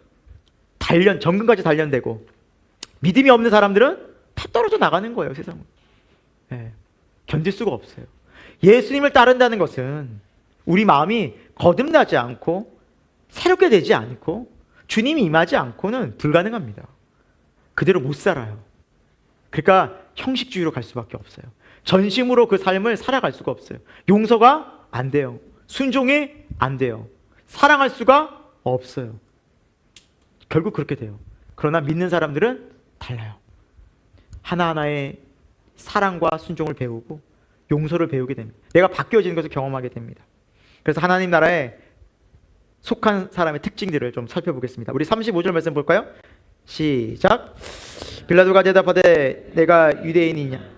S1: 정금까지 단련되고, 믿음이 없는 사람들은 다 떨어져 나가는 거예요, 세상은. 견딜 수가 없어요. 예수님을 따른다는 것은 우리 마음이 거듭나지 않고 새롭게 되지 않고 주님이 임하지 않고는 불가능합니다. 그대로 못 살아요. 그러니까 형식주의로 갈 수밖에 없어요. 전심으로 그 삶을 살아갈 수가 없어요. 용서가 안 돼요. 순종이 안 돼요. 사랑할 수가 없어요. 결국 그렇게 돼요. 그러나 믿는 사람들은 달라요. 하나하나의 사랑과 순종을 배우고 용서를 배우게 됩니다. 내가 바뀌어지는 것을 경험하게 됩니다. 그래서 하나님 나라에 속한 사람의 특징들을 좀 살펴보겠습니다. 우리 35절 말씀 볼까요? 시작. 빌라도가 대답하되 내가 유대인이냐?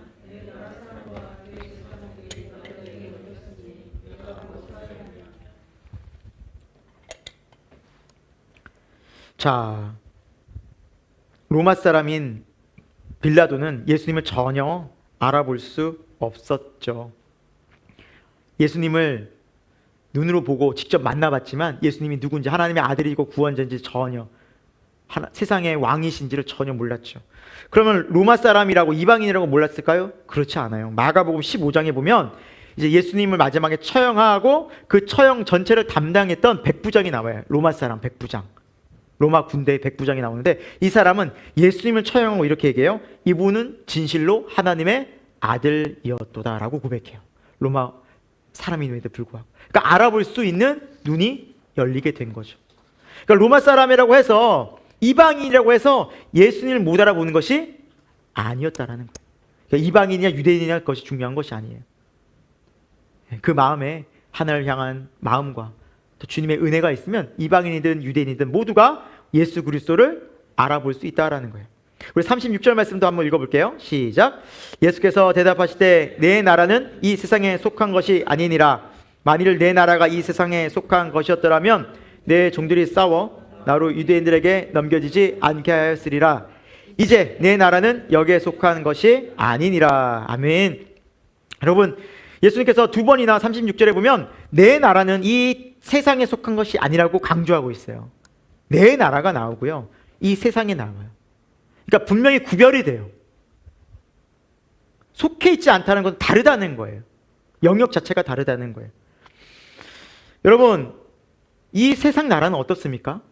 S1: 자, 로마 사람인 빌라도는 예수님을 전혀 알아볼 수 없었죠. 예수님을 눈으로 보고 직접 만나봤지만 예수님이 누군지, 하나님의 아들이고 구원자인지 전혀, 세상의 왕이신지를 전혀 몰랐죠. 그러면 로마 사람이라고, 이방인이라고 몰랐을까요? 그렇지 않아요. 마가복음 15장에 보면 이제 예수님을 마지막에 처형하고 그 처형 전체를 담당했던 백부장이 나와요. 로마 사람 백부장. 로마 군대의 백부장이 나오는데, 이 사람은 예수님을 처형하고 이렇게 얘기해요. 이분은 진실로 하나님의 아들이었도다라고 고백해요. 로마 사람임에도 불구하고. 그러니까 알아볼 수 있는 눈이 열리게 된 거죠. 그러니까 로마 사람이라고 해서, 이방인이라고 해서 예수님을 못 알아보는 것이 아니었다라는 거예요. 그러니까 이방인이냐 유대인이냐 것이 중요한 것이 아니에요. 그 마음에, 하나님을 향한 마음과 또 주님의 은혜가 있으면 이방인이든 유대인이든 모두가 예수 그리스도를 알아볼 수 있다라는 거예요. 우리 36절 말씀도 한번 읽어볼게요. 시작. 예수께서 대답하시되 내 나라는 이 세상에 속한 것이 아니니라. 만일 내 나라가 이 세상에 속한 것이었더라면 내 종들이 싸워 나로 유대인들에게 넘겨지지 않게 하였으리라. 이제 내 나라는 여기에 속한 것이 아니니라. 아멘. 여러분, 예수님께서 두 번이나 36절에 보면 내 나라는 이 세상에 속한 것이 아니라고 강조하고 있어요. 내 나라가 나오고요, 이 세상에 나와요. 그러니까 분명히 구별이 돼요. 속해 있지 않다는 건 다르다는 거예요. 영역 자체가 다르다는 거예요. 여러분, 이 세상 나라는 어떻습니까?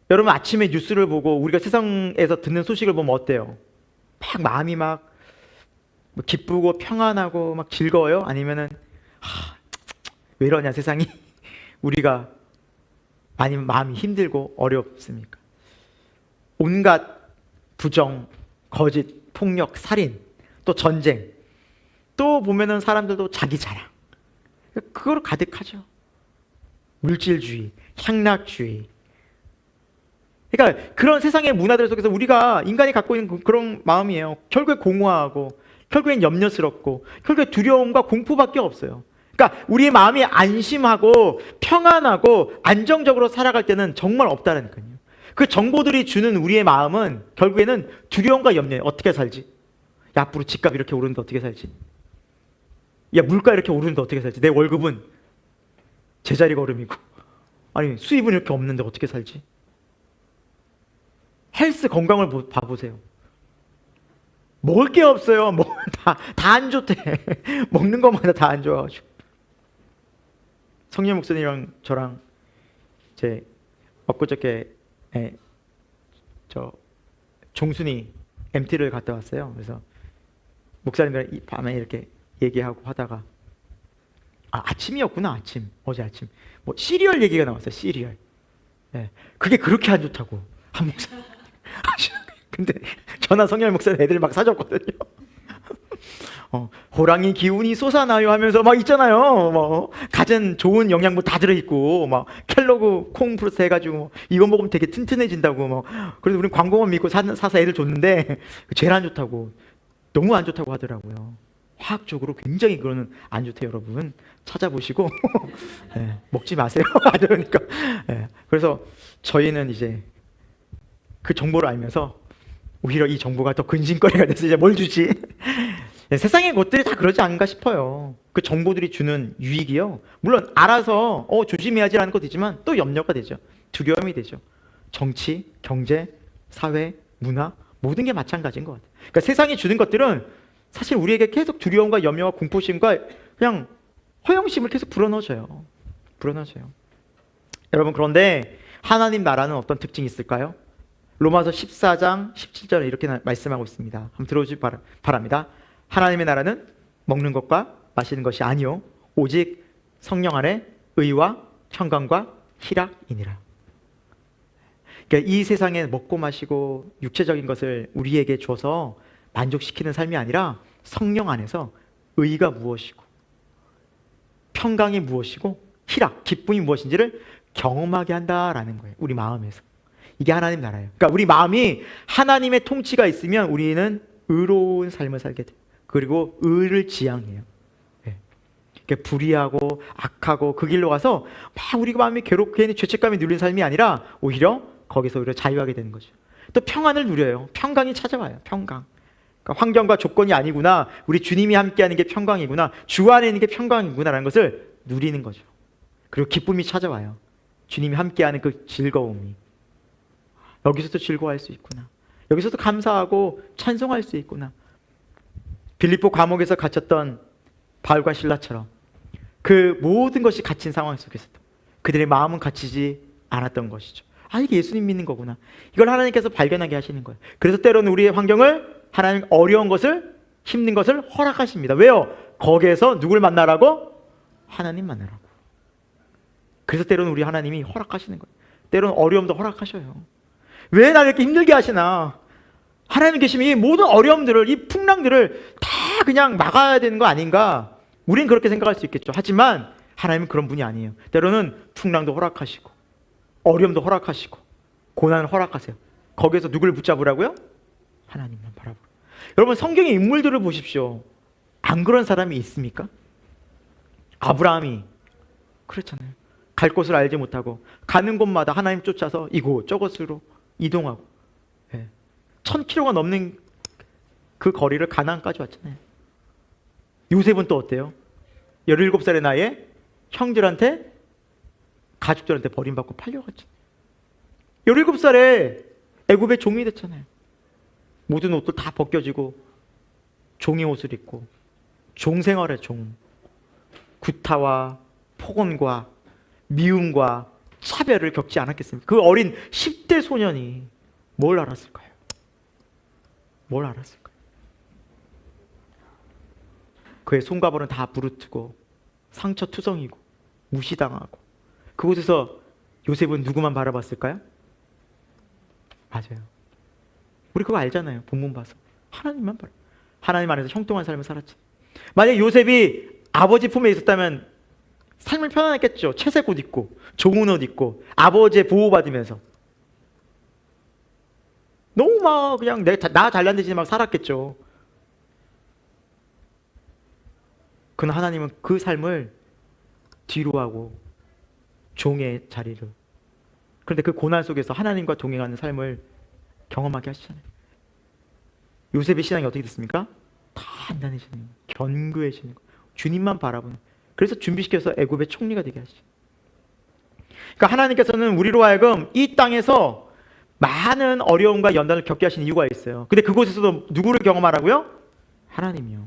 S1: 여러분, 아침에 뉴스를 보고 우리가 세상에서 듣는 소식을 보면 어때요? 막 마음이 막 기쁘고 평안하고 막 즐거워요? 아니면은 왜 이러냐 세상이? 우리가, 아니면 마음이 힘들고 어렵습니까? 온갖 부정, 거짓, 폭력, 살인, 또 전쟁, 또 보면은 사람들도 자기 자랑, 그거로 가득하죠. 물질주의, 향락주의. 그러니까 그런 세상의 문화들 속에서 우리가, 인간이 갖고 있는 그런 마음이에요. 결국에 공허하고, 결국엔 염려스럽고, 결국에 두려움과 공포밖에 없어요. 그러니까 우리의 마음이 안심하고 평안하고 안정적으로 살아갈 때는 정말 없다라니까요. 그 정보들이 주는 우리의 마음은 결국에는 두려움과 염려예요. 어떻게 살지? 야, 앞으로 집값 이렇게 오르는데 어떻게 살지? 야, 물가 이렇게 오르는데 어떻게 살지? 내 월급은 제자리 걸음이고, 아니 수입은 이렇게 없는데 어떻게 살지? 헬스 건강을 봐보세요. 먹을 게 없어요. 다 안 좋대. 먹는 것마다 다 안 좋아가지고. 성령 목사님이랑 저랑 제 엊그저께 저 종순이 MT를 갔다 왔어요. 그래서 목사님이랑 이 밤에 이렇게 얘기하고 하다가, 아침이었구나. 어제 아침 뭐 시리얼 얘기가 나왔어요. 시리얼. 예. 그게 그렇게 안 좋다고 한 목사. 근데 저나 성열 목사는 애들 막 사줬거든요. 호랑이 기운이 솟아나요 하면서 막 있잖아요. 뭐 가진 좋은 영양분 다 들어있고 막 켈로그 콩 플러스 해가지고 뭐 이거 먹으면 되게 튼튼해진다고 뭐. 그래서 우리 광고만 믿고 사서 애들 줬는데 제일 안 좋다고, 너무 안 좋다고 하더라고요. 화학적으로 굉장히 그거는 안 좋대요. 여러분 찾아보시고 네, 먹지 마세요. 그러니까 네, 그래서 저희는 이제 그 정보를 알면서 오히려 이 정보가 더 근심거리가 돼서 이제 뭘 주지? 네, 세상의 것들이 다 그러지 않은가 싶어요. 그 정보들이 주는 유익이요, 물론 알아서 조심해야지라는 것도 있지만 또 염려가 되죠. 두려움이 되죠. 정치, 경제, 사회, 문화 모든 게 마찬가지인 것 같아요. 그러니까 세상이 주는 것들은 사실 우리에게 계속 두려움과 염려와 공포심과 그냥 허영심을 계속 불어넣어줘요. 여러분, 그런데 하나님 나라는 어떤 특징이 있을까요? 로마서 14장 17절에 이렇게 말씀하고 있습니다. 한번 들어주시기 바랍니다. 하나님의 나라는 먹는 것과 마시는 것이 아니요 오직 성령 안에 의와 평강과 희락이니라. 그러니까 이 세상에 먹고 마시고 육체적인 것을 우리에게 줘서 만족시키는 삶이 아니라 성령 안에서 의가 무엇이고 평강이 무엇이고 희락, 기쁨이 무엇인지를 경험하게 한다라는 거예요. 우리 마음에서. 이게 하나님 나라예요. 그러니까 우리 마음이 하나님의 통치가 있으면 우리는 의로운 삶을 살게 돼요. 그리고 의를 지향해요. 네. 그러니까 불의하고 악하고 그 길로 가서 막 우리 마음이 괴롭고 괜히 죄책감이 눌린 삶이 아니라 오히려 거기서 오히려 자유하게 되는 거죠. 또 평안을 누려요. 평강이 찾아와요. 평강. 그러니까 환경과 조건이 아니구나, 우리 주님이 함께하는 게 평강이구나, 주 안에 있는 게 평강이구나라는 것을 누리는 거죠. 그리고 기쁨이 찾아와요. 주님이 함께하는 그 즐거움이. 여기서도 즐거워할 수 있구나, 여기서도 감사하고 찬송할 수 있구나. 빌립보 감옥에서 갇혔던 바울과 실라처럼 그 모든 것이 갇힌 상황 속에서도 그들의 마음은 갇히지 않았던 것이죠. 이게 예수님 믿는 거구나, 이걸 하나님께서 발견하게 하시는 거예요. 그래서 때로는 우리의 환경을 하나님 어려운 것을, 힘든 것을 허락하십니다. 왜요? 거기에서 누굴 만나라고? 하나님 만나라고. 그래서 때로는 우리 하나님이 허락하시는 거예요. 때로는 어려움도 허락하셔요. 왜 나를 이렇게 힘들게 하시나? 하나님 계시면 이 모든 어려움들을, 이 풍랑들을 다 그냥 막아야 되는 거 아닌가? 우린 그렇게 생각할 수 있겠죠. 하지만 하나님은 그런 분이 아니에요. 때로는 풍랑도 허락하시고 어려움도 허락하시고 고난을 허락하세요. 거기에서 누굴 붙잡으라고요? 하나님만 바라보고. 여러분, 성경의 인물들을 보십시오. 안 그런 사람이 있습니까? 아브라함이 그렇잖아요. 갈 곳을 알지 못하고 가는 곳마다 하나님 쫓아서 이곳 저곳으로 이동하고 1000km가 넘는 그 거리를 가나안까지 왔잖아요. 요셉은 또 어때요? 17살의 나이에 형들한테, 가족들한테 버림받고 팔려갔죠. 17살에 애굽의 종이 됐잖아요. 모든 옷들 다 벗겨지고 종의 옷을 입고 종 생활의 종. 구타와 폭언과 미움과 차별을 겪지 않았겠습니까? 그 어린 10대 소년이 뭘 알았을까요? 뭘 알았을까요? 그의 손과 발은 다 부르트고 상처투성이고 무시당하고, 그곳에서 요셉은 누구만 바라봤을까요? 맞아요. 우리 그거 알잖아요. 본문 봐서. 하나님만 바라. 하나님 안에서 형통한 삶을 살았지. 만약 요셉이 아버지 품에 있었다면 삶을 편안했겠죠. 채색 옷 입고 좋은 옷 입고 아버지의 보호받으면서 너무 막 그냥 나 잘난 듯이 막 살았겠죠. 그러나 하나님은 그 삶을 뒤로 하고 종의 자리를, 그런데 그 고난 속에서 하나님과 동행하는 삶을 경험하게 하시잖아요. 요셉의 신앙이 어떻게 됐습니까? 단단해지는 거예요. 견고해지는 거예요. 주님만 바라보는. 그래서 준비시켜서 애굽의 총리가 되게 하시죠. 그러니까 하나님께서는 우리로 하여금 이 땅에서 많은 어려움과 연단을 겪게 하시는 이유가 있어요. 근데 그곳에서도 누구를 경험하라고요? 하나님이요.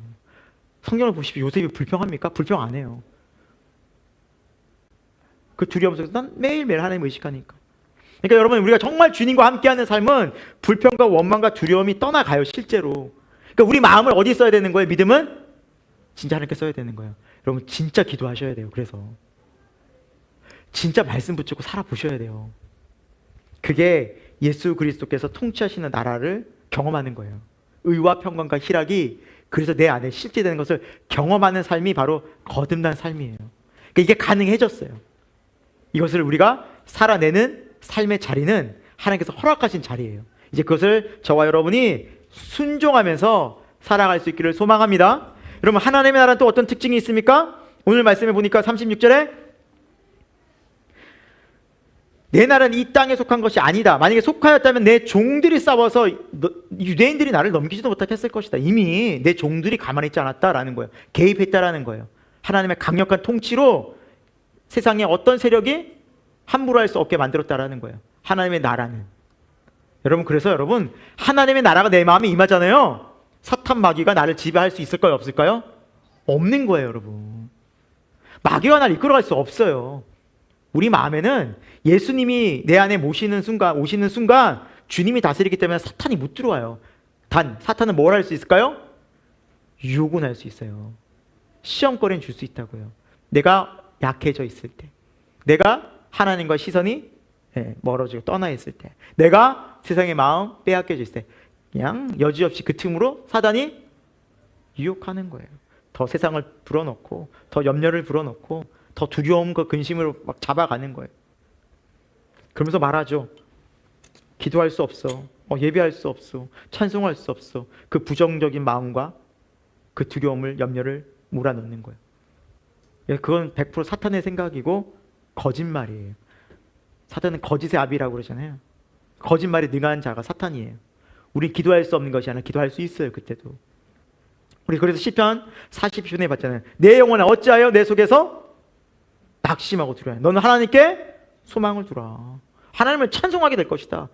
S1: 성경을 보십시오. 요셉이 불평합니까? 불평 안 해요. 그 두려움 속에서 난 매일매일 하나님을 의식하니까. 그러니까 여러분, 우리가 정말 주님과 함께하는 삶은 불평과 원망과 두려움이 떠나가요. 실제로. 그러니까 우리 마음을 어디 써야 되는 거예요? 믿음은 진짜 하나님께 써야 되는 거예요. 여러분, 진짜 기도하셔야 돼요. 그래서 진짜 말씀 붙잡고 살아보셔야 돼요. 그게 예수 그리스도께서 통치하시는 나라를 경험하는 거예요. 의와 평강과 희락이 그래서 내 안에 실제되는 것을 경험하는 삶이 바로 거듭난 삶이에요. 그러니까 이게 가능해졌어요. 이것을 우리가 살아내는 삶의 자리는 하나님께서 허락하신 자리예요. 이제 그것을 저와 여러분이 순종하면서 살아갈 수 있기를 소망합니다. 여러분, 하나님의 나라는 또 어떤 특징이 있습니까? 오늘 말씀해 보니까 36절에 내 나라는 이 땅에 속한 것이 아니다. 만약에 속하였다면 내 종들이 싸워서 유대인들이 나를 넘기지도 못하게 했을 것이다. 이미 내 종들이 가만히 있지 않았다라는 거예요. 개입했다라는 거예요. 하나님의 강력한 통치로 세상에 어떤 세력이 함부로 할 수 없게 만들었다라는 거예요. 하나님의 나라는. 여러분, 그래서 여러분, 하나님의 나라가 내 마음에 임하잖아요. 사탄 마귀가 나를 지배할 수 있을까요? 없을까요? 없는 거예요, 여러분. 마귀가 나를 이끌어갈 수 없어요. 우리 마음에는 예수님이 내 안에 오시는 순간 주님이 다스리기 때문에 사탄이 못 들어와요. 단, 사탄은 뭘 할 수 있을까요? 유혹은 할 수 있어요. 시험거리는 줄 수 있다고요. 내가 약해져 있을 때, 내가 하나님과 시선이 멀어지고 떠나 있을 때, 내가 세상의 마음 빼앗겨져 있을 때, 그냥 여지없이 그 틈으로 사단이 유혹하는 거예요. 더 세상을 불어넣고, 더 염려를 불어넣고, 더 두려움과 근심으로 막 잡아가는 거예요. 그러면서 말하죠. 기도할 수 없어. 예배할 수 없어. 찬송할 수 없어. 그 부정적인 마음과 그 두려움을, 염려를 몰아넣는 거예요. 그건 100% 사탄의 생각이고 거짓말이에요. 사탄은 거짓의 아비라고 그러잖아요. 거짓말에 능한 자가 사탄이에요. 우리 기도할 수 없는 것이 아니라 기도할 수 있어요. 그때도. 우리 그래서 시편 40편에 봤잖아요. 내 영혼아 어찌하여 내 속에서 낙심하고 두려워해. 너는 하나님께 소망을 두라. 하나님을 찬송하게 될 것이다.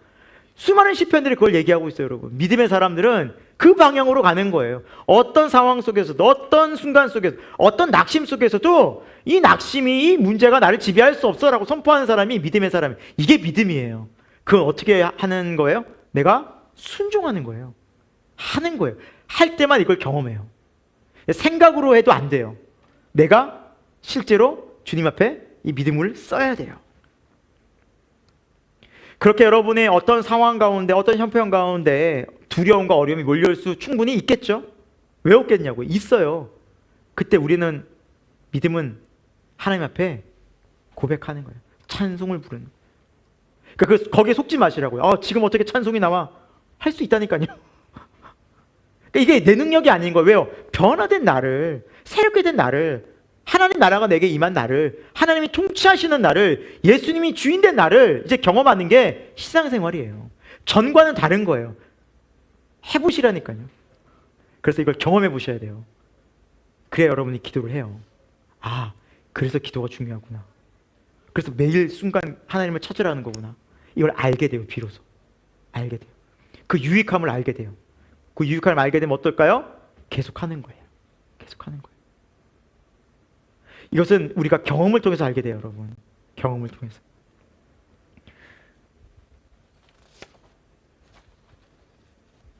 S1: 수많은 시편들이 그걸 얘기하고 있어요, 여러분. 믿음의 사람들은 그 방향으로 가는 거예요. 어떤 상황 속에서도, 어떤 순간 속에서, 어떤 낙심 속에서도 이 낙심이, 이 문제가 나를 지배할 수 없어라고 선포하는 사람이 믿음의 사람이에요. 이게 믿음이에요. 그건 어떻게 하는 거예요? 내가 순종하는 거예요. 하는 거예요. 할 때만 이걸 경험해요. 생각으로 해도 안 돼요. 내가 실제로 주님 앞에 이 믿음을 써야 돼요. 그렇게 여러분의 어떤 상황 가운데, 어떤 형편 가운데 두려움과 어려움이 몰려올 수 충분히 있겠죠? 왜 없겠냐고요? 있어요. 그때 우리는, 믿음은 하나님 앞에 고백하는 거예요. 찬송을 부르는 거예요. 그러니까 거기에 속지 마시라고요. 지금 어떻게 찬송이 나와? 할 수 있다니까요. 그러니까 이게 내 능력이 아닌 거예요. 왜요? 변화된 나를, 새롭게 된 나를, 하나님 나라가 내게 임한 나를, 하나님이 통치하시는 나를, 예수님이 주인된 나를 이제 경험하는 게 신앙생활이에요. 전과는 다른 거예요. 해보시라니까요. 그래서 이걸 경험해 보셔야 돼요. 그래야 여러분이 기도를 해요. 그래서 기도가 중요하구나. 그래서 매일 순간 하나님을 찾으라는 거구나. 이걸 알게 돼요. 비로소 알게 돼요. 그 유익함을 알게 돼요. 그 유익함을 알게 되면 어떨까요? 계속하는 거예요. 계속하는 거예요. 이것은 우리가 경험을 통해서 알게 돼요, 여러분. 경험을 통해서.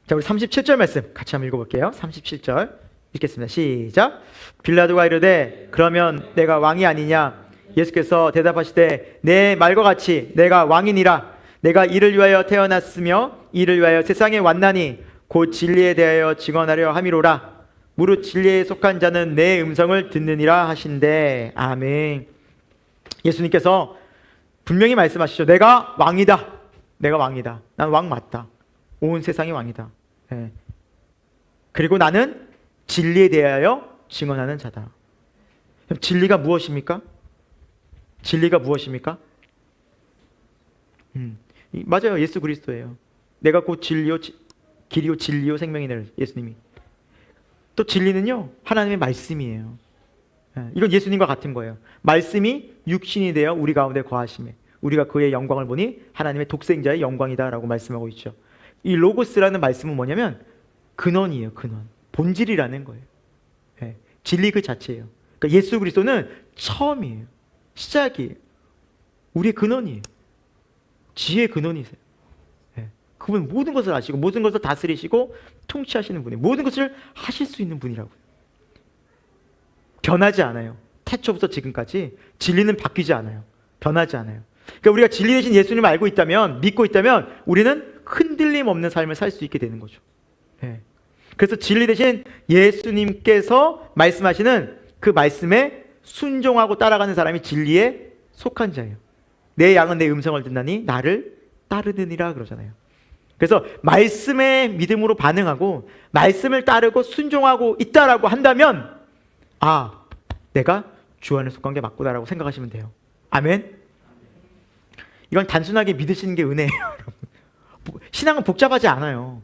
S1: 자, 우리 37절 말씀 같이 한번 읽어볼게요. 37절 읽겠습니다. 시작. 빌라도가 이르되 그러면 내가 왕이 아니냐? 예수께서 대답하시되 내 말과 같이 내가 왕이니라. 내가 이를 위하여 태어났으며 이를 위하여 세상에 왔나니 곧 진리에 대하여 증언하려 함이로라. 무릇 진리에 속한 자는 내 음성을 듣느니라 하신대. 아멘. 예수님께서 분명히 말씀하시죠. 내가 왕이다. 내가 왕이다. 난 왕 맞다. 온 세상의 왕이다. 네. 그리고 나는 진리에 대하여 증언하는 자다. 진리가 무엇입니까? 진리가 무엇입니까? 맞아요. 예수 그리스도예요. 내가 곧 진리요, 길이요, 진리요, 생명이네. 예수님이. 또 진리는요, 하나님의 말씀이에요. 이건 예수님과 같은 거예요. 말씀이 육신이 되어 우리 가운데 거하심에 우리가 그의 영광을 보니 하나님의 독생자의 영광이다라고 말씀하고 있죠. 이 로고스라는 말씀은 뭐냐면 근원이에요. 근원. 본질이라는 거예요. 진리 그 자체예요. 그러니까 예수 그리스도는 처음이에요. 시작이에요. 우리의 근원이에요. 지혜의 근원이세요. 그분은 모든 것을 아시고 모든 것을 다스리시고 통치하시는 분이에요. 모든 것을 하실 수 있는 분이라고요. 변하지 않아요. 태초부터 지금까지 진리는 바뀌지 않아요. 변하지 않아요. 그러니까 우리가 진리 되신 예수님을 알고 있다면, 믿고 있다면 우리는 흔들림 없는 삶을 살 수 있게 되는 거죠. 예. 그래서 진리 되신 예수님께서 말씀하시는 그 말씀에 순종하고 따라가는 사람이 진리에 속한 자예요. 내 양은 내 음성을 듣나니 나를 따르느니라 그러잖아요. 그래서 말씀에 믿음으로 반응하고 말씀을 따르고 순종하고 있다라고 한다면, 아, 내가 주 안에 속한 게 맞구나라고 생각하시면 돼요. 아멘. 이건 단순하게 믿으시는 게 은혜예요. 신앙은 복잡하지 않아요.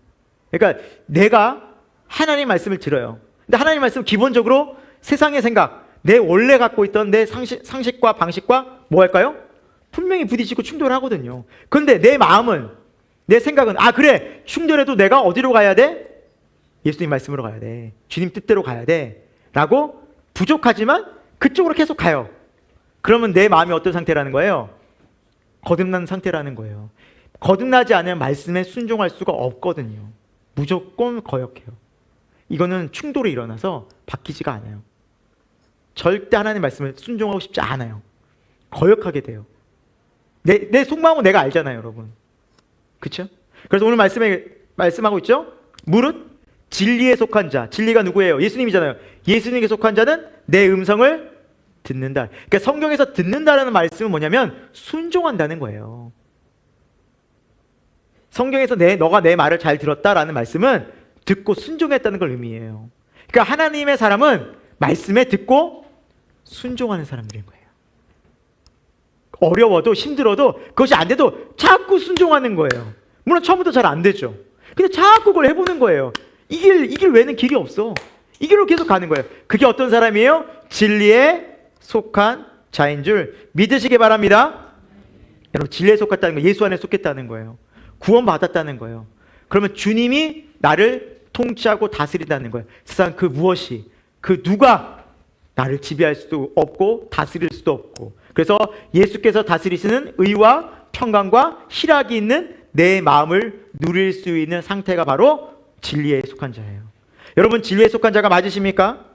S1: 그러니까 내가 하나님 말씀을 들어요. 근데 하나님 말씀은 기본적으로 세상의 생각, 내 원래 갖고 있던 내 상식과 방식과 뭐 할까요? 분명히 부딪히고 충돌하거든요. 그런데 내 마음은, 내 생각은, 아 그래, 충돌해도 내가 어디로 가야 돼? 예수님 말씀으로 가야 돼. 주님 뜻대로 가야 돼. 라고 부족하지만 그쪽으로 계속 가요. 그러면 내 마음이 어떤 상태라는 거예요? 거듭난 상태라는 거예요. 거듭나지 않으면 말씀에 순종할 수가 없거든요. 무조건 거역해요. 이거는 충돌이 일어나서 바뀌지가 않아요. 절대 하나님 말씀을 순종하고 싶지 않아요. 거역하게 돼요. 내 속마음은 내가 알잖아요, 여러분. 그렇죠? 그래서 오늘 말씀하고 있죠? 무릇 진리에 속한 자. 진리가 누구예요? 예수님이잖아요. 예수님께 속한 자는 내 음성을 듣는다. 그러니까 성경에서 듣는다라는 말씀은 뭐냐면 순종한다는 거예요. 성경에서 너가 내 말을 잘 들었다라는 말씀은 듣고 순종했다는 걸 의미해요. 그러니까 하나님의 사람은 말씀에 듣고 순종하는 사람들인 거예요. 어려워도 힘들어도 그것이 안 돼도 자꾸 순종하는 거예요. 물론 처음부터 잘 안 되죠. 근데 자꾸 그걸 해보는 거예요. 이 길 외에는 길이 없어. 이 길로 계속 가는 거예요. 그게 어떤 사람이에요? 진리에 속한 자인 줄 믿으시기 바랍니다. 여러분, 진리에 속했다는 거, 예수 안에 속했다는 거예요. 구원받았다는 거예요. 그러면 주님이 나를 통치하고 다스린다는 거예요. 세상 그 무엇이, 그 누가 나를 지배할 수도 없고 다스릴 수도 없고, 그래서 예수께서 다스리시는 의와 평강과 희락이 있는 내 마음을 누릴 수 있는 상태가 바로 진리에 속한 자예요. 여러분, 진리에 속한 자가 맞으십니까?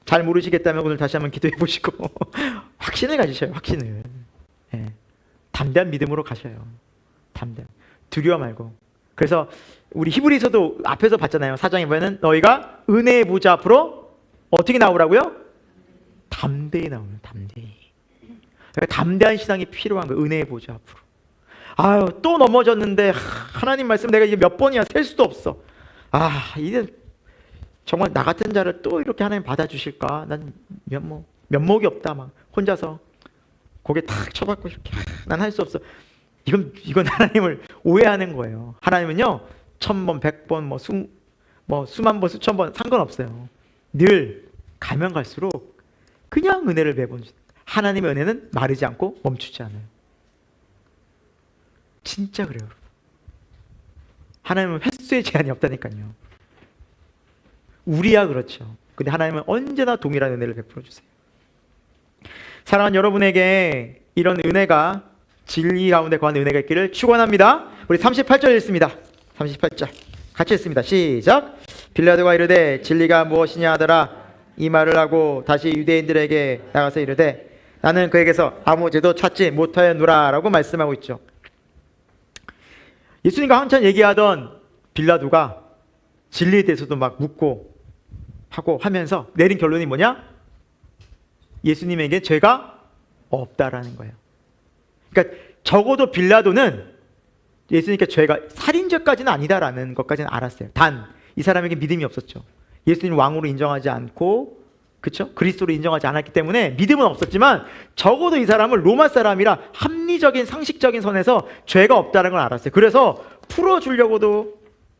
S1: 잘 모르시겠다면 오늘 다시 한번 기도해 보시고 확신을 가지셔요. 확신을. 예. 담대한 믿음으로 가셔요. 담대. 두려워 말고. 그래서 우리 히브리서도 앞에서 봤잖아요. 4장에 보면은 너희가 은혜의 보좌 앞으로 어떻게 나오라고요? 담대히 나오는, 담대히. 그러니까 담대한 신앙이 필요한 거예요. 은혜의 보좌 앞으로. 아유, 또 넘어졌는데 하나님 말씀 내가 이제 몇 번이야 셀 수도 없어. 아, 이제 정말 나 같은 자를 또 이렇게 하나님 받아주실까? 난 면목이 없다. 막 혼자서 고개 탁 쳐박고 이렇게 난 할 수 없어. 이건 하나님을 오해하는 거예요. 하나님은요 1000번, 100번, 수만 번, 수천 번 상관없어요. 늘 가면 갈수록 그냥 은혜를 매번 주세요. 하나님의 은혜는 마르지 않고 멈추지 않아요. 진짜 그래요. 하나님은 횟수에 제한이 없다니까요. 우리야 그렇죠. 근데 하나님은 언제나 동일한 은혜를 베풀어 주세요. 사랑하는 여러분에게 이런 은혜가, 진리 가운데 거하는 은혜가 있기를 축원합니다. 우리 38절 읽습니다. 38절 같이 읽습니다. 시작. 빌라도가 이르되 진리가 무엇이냐 하더라. 이 말을 하고 다시 유대인들에게 나가서 이르되 나는 그에게서 아무 죄도 찾지 못하였노라 라고 말씀하고 있죠. 예수님과 한참 얘기하던 빌라도가 진리에 대해서도 막 묻고 하고 하면서 내린 결론이 뭐냐? 예수님에게 죄가 없다라는 거예요. 그러니까 적어도 빌라도는 예수님께 죄가, 살인죄까지는 아니다라는 것까지는 알았어요. 단 이 사람에게 믿음이 없었죠. 예수님 왕으로 인정하지 않고, 그렇죠? 그리스도로 인정하지 않았기 때문에 믿음은 없었지만 적어도 이 사람은 로마 사람이라 합리적인 상식적인 선에서 죄가 없다는 걸 알았어요. 그래서 풀어주려고도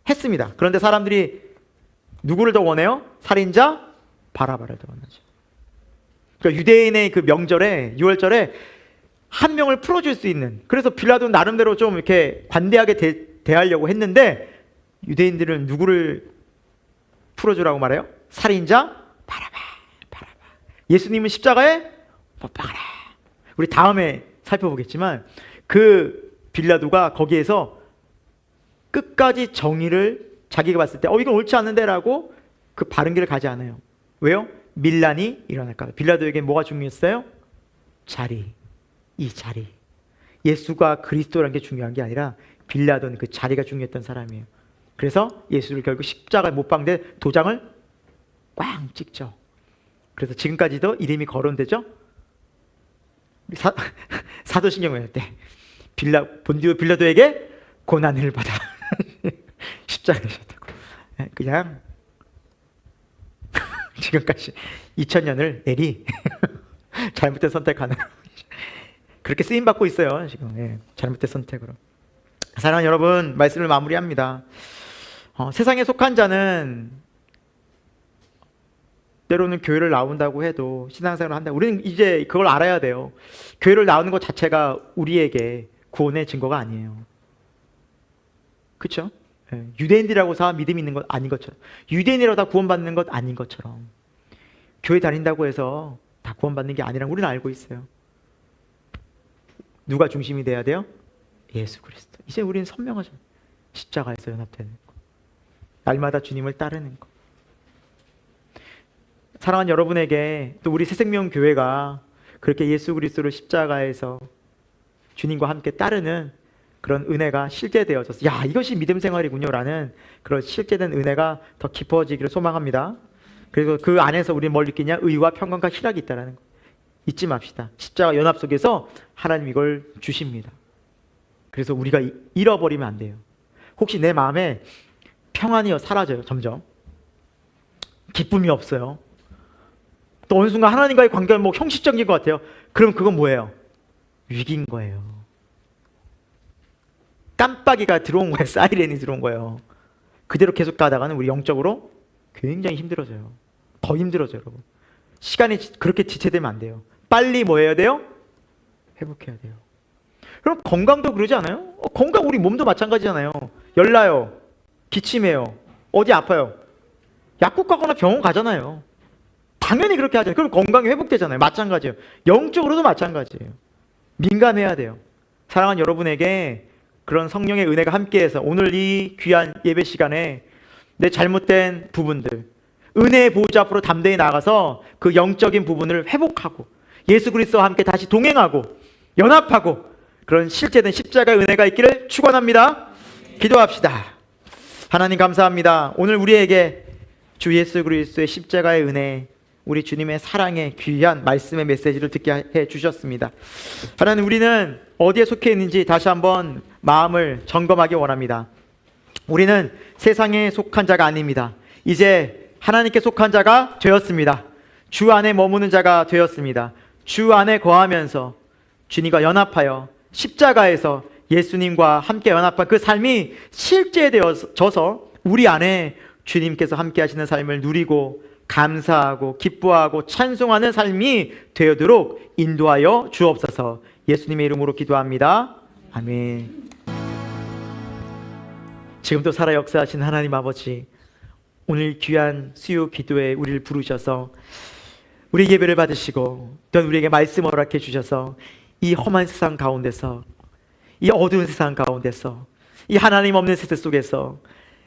S1: 했습니다. 그런데 사람들이 누구를 더 원해요? 살인자 바라바를 더 원하죠. 그러니까 유대인의 그 명절에, 유월절에 한 명을 풀어줄 수 있는, 그래서 빌라도는 나름대로 좀 이렇게 관대하게 대하려고 했는데 유대인들은 누구를 풀어주라고 말해요? 살인자 바라바. 예수님은 십자가에 못 박아라. 우리 다음에 살펴보겠지만 그 빌라도가 거기에서 끝까지 정의를 자기가 봤을 때 이건 옳지 않는데 라고 그 바른 길을 가지 않아요. 왜요? 밀란이 일어날까 봐. 빌라도에게 뭐가 중요했어요? 자리. 이 자리. 예수가 그리스도라는 게 중요한 게 아니라 빌라도는 그 자리가 중요했던 사람이에요. 그래서 예수를 결국 십자가에 못 박는데 도장을 꽝 찍죠. 그래서 지금까지도 이름이 거론되죠. 사도신경 외울 때 본디오 빌라도에게 고난을 받아 십자가에 졌다고. 그냥 지금까지 2000년을 내리 잘못된 선택하는 그렇게 쓰임 받고 있어요 지금. 잘못된 선택으로. 사랑하는 여러분, 말씀을 마무리합니다. 세상에 속한 자는 때로는 교회를 나온다고 해도 신앙생활을 한다. 우리는 이제 그걸 알아야 돼요. 교회를 나오는 것 자체가 우리에게 구원의 증거가 아니에요. 그렇죠? 유대인들이라고 다 믿음이 있는 것 아닌 것처럼, 유대인이라고 다 구원받는 것 아닌 것처럼, 교회 다닌다고 해서 다 구원받는 게 아니라는 우리는 알고 있어요. 누가 중심이 돼야 돼요? 예수 그리스도. 이제 우리는 선명하죠. 십자가에서 연합되는 거, 날마다 주님을 따르는 거. 사랑하는 여러분에게 또 우리 새생명교회가 그렇게 예수 그리스도를 십자가에서 주님과 함께 따르는 그런 은혜가 실제되어져서 야, 이것이 믿음 생활이군요 라는 그런 실제된 은혜가 더 깊어지기를 소망합니다. 그래서 그 안에서 우리는 뭘 느끼냐? 의와 평강과 희락이 있다는 거 잊지 맙시다. 십자가 연합 속에서 하나님 이걸 주십니다. 그래서 우리가 잃어버리면 안 돼요. 혹시 내 마음에 평안이 사라져요. 점점 기쁨이 없어요. 또 어느 순간 하나님과의 관계가 뭐 형식적인 것 같아요. 그럼 그건 뭐예요? 위기인 거예요. 깜빡이가 들어온 거예요. 사이렌이 들어온 거예요. 그대로 계속 가다가는 우리 영적으로 굉장히 힘들어져요. 더 힘들어져요, 여러분. 시간이 그렇게 지체되면 안 돼요. 빨리 뭐 해야 돼요? 회복해야 돼요. 그럼 건강도 그러지 않아요? 건강 우리 몸도 마찬가지잖아요. 열나요, 기침해요, 어디 아파요, 약국 가거나 병원 가잖아요. 당연히 그렇게 하잖아요. 그럼 건강이 회복되잖아요. 마찬가지예요. 영적으로도 마찬가지예요. 민감해야 돼요. 사랑하는 여러분에게 그런 성령의 은혜가 함께해서 오늘 이 귀한 예배 시간에 내 잘못된 부분들, 은혜의 보좌 앞으로 담대히 나가서 그 영적인 부분을 회복하고 예수 그리스도와 함께 다시 동행하고 연합하고 그런 실제된 십자가의 은혜가 있기를 축원합니다. 기도합시다. 하나님 감사합니다. 오늘 우리에게 주 예수 그리스도의 십자가의 은혜, 우리 주님의 사랑의 귀한 말씀의 메시지를 듣게 해 주셨습니다. 하나님, 우리는 어디에 속해 있는지 다시 한번 마음을 점검하기 원합니다. 우리는 세상에 속한 자가 아닙니다. 이제 하나님께 속한 자가 되었습니다. 주 안에 머무는 자가 되었습니다. 주 안에 거하면서 주님과 연합하여 십자가에서 예수님과 함께 연합한 그 삶이 실제되어져서 우리 안에 주님께서 함께 하시는 삶을 누리고 감사하고 기뻐하고 찬송하는 삶이 되도록 인도하여 주옵소서. 예수님의 이름으로 기도합니다. 아멘. 지금도 살아 역사하신 하나님 아버지, 오늘 귀한 수요 기도에 우리를 부르셔서 우리 예배를 받으시고 또 우리에게 말씀 허락해 주셔서 이 험한 세상 가운데서, 이 어두운 세상 가운데서, 이 하나님 없는 세대 속에서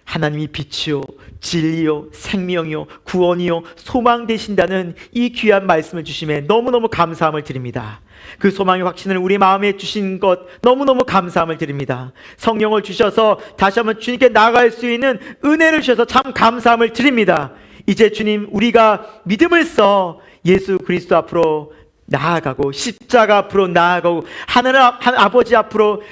S1: 하나님이 빛이요 진리요 생명이요 구원이요 소망 되신다는 이 귀한 말씀을 주심에 너무너무 감사함을 드립니다. 그 소망의 확신을 우리 마음에 주신 것 너무너무 감사함을 드립니다. 성령을 주셔서 다시 한번 주님께 나아갈 수 있는 은혜를 주셔서 참 감사함을 드립니다. 이제 주님, 우리가 믿음을 써 예수 그리스도 앞으로 나아가고 십자가 앞으로 나아가고 하늘 아버지 앞으로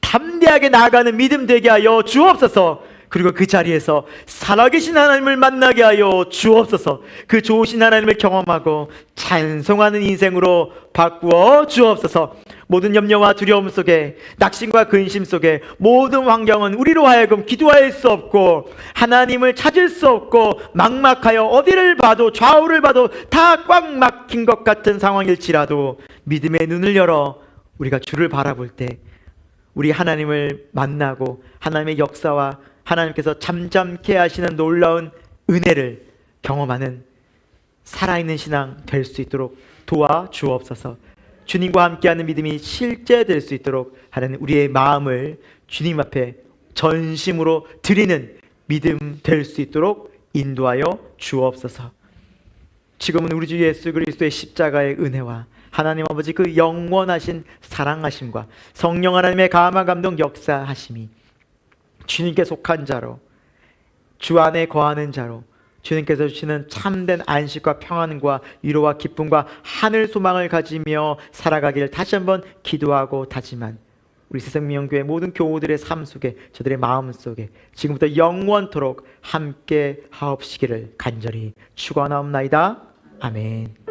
S1: 담대하게 나아가는 믿음 되게 하여 주옵소서. 그리고 그 자리에서 살아계신 하나님을 만나게 하여 주옵소서. 그 좋으신 하나님을 경험하고 찬송하는 인생으로 바꾸어 주옵소서. 모든 염려와 두려움 속에, 낙심과 근심 속에, 모든 환경은 우리로 하여금 기도할 수 없고 하나님을 찾을 수 없고 막막하여 어디를 봐도 좌우를 봐도 다 꽉 막힌 것 같은 상황일지라도 믿음의 눈을 열어 우리가 주를 바라볼 때 우리 하나님을 만나고 하나님의 역사와 하나님께서 잠잠케 하시는 놀라운 은혜를 경험하는 살아있는 신앙 될 수 있도록 도와주옵소서. 주님과 함께하는 믿음이 실제될 수 있도록 하나님, 우리의 마음을 주님 앞에 전심으로 드리는 믿음 될 수 있도록 인도하여 주옵소서. 지금은 우리 주 예수 그리스도의 십자가의 은혜와 하나님 아버지 그 영원하신 사랑하심과 성령 하나님의 감화 감동 역사하심이 주님께 속한 자로, 주 안에 거하는 자로, 주님께서 주시는 참된 안식과 평안과 위로와 기쁨과 하늘 소망을 가지며 살아가기를 다시 한번 기도하고 다짐한 우리 새생명교회 모든 교우들의 삶 속에, 저들의 마음 속에 지금부터 영원토록 함께 하옵시기를 간절히 축원하옵나이다. 아멘.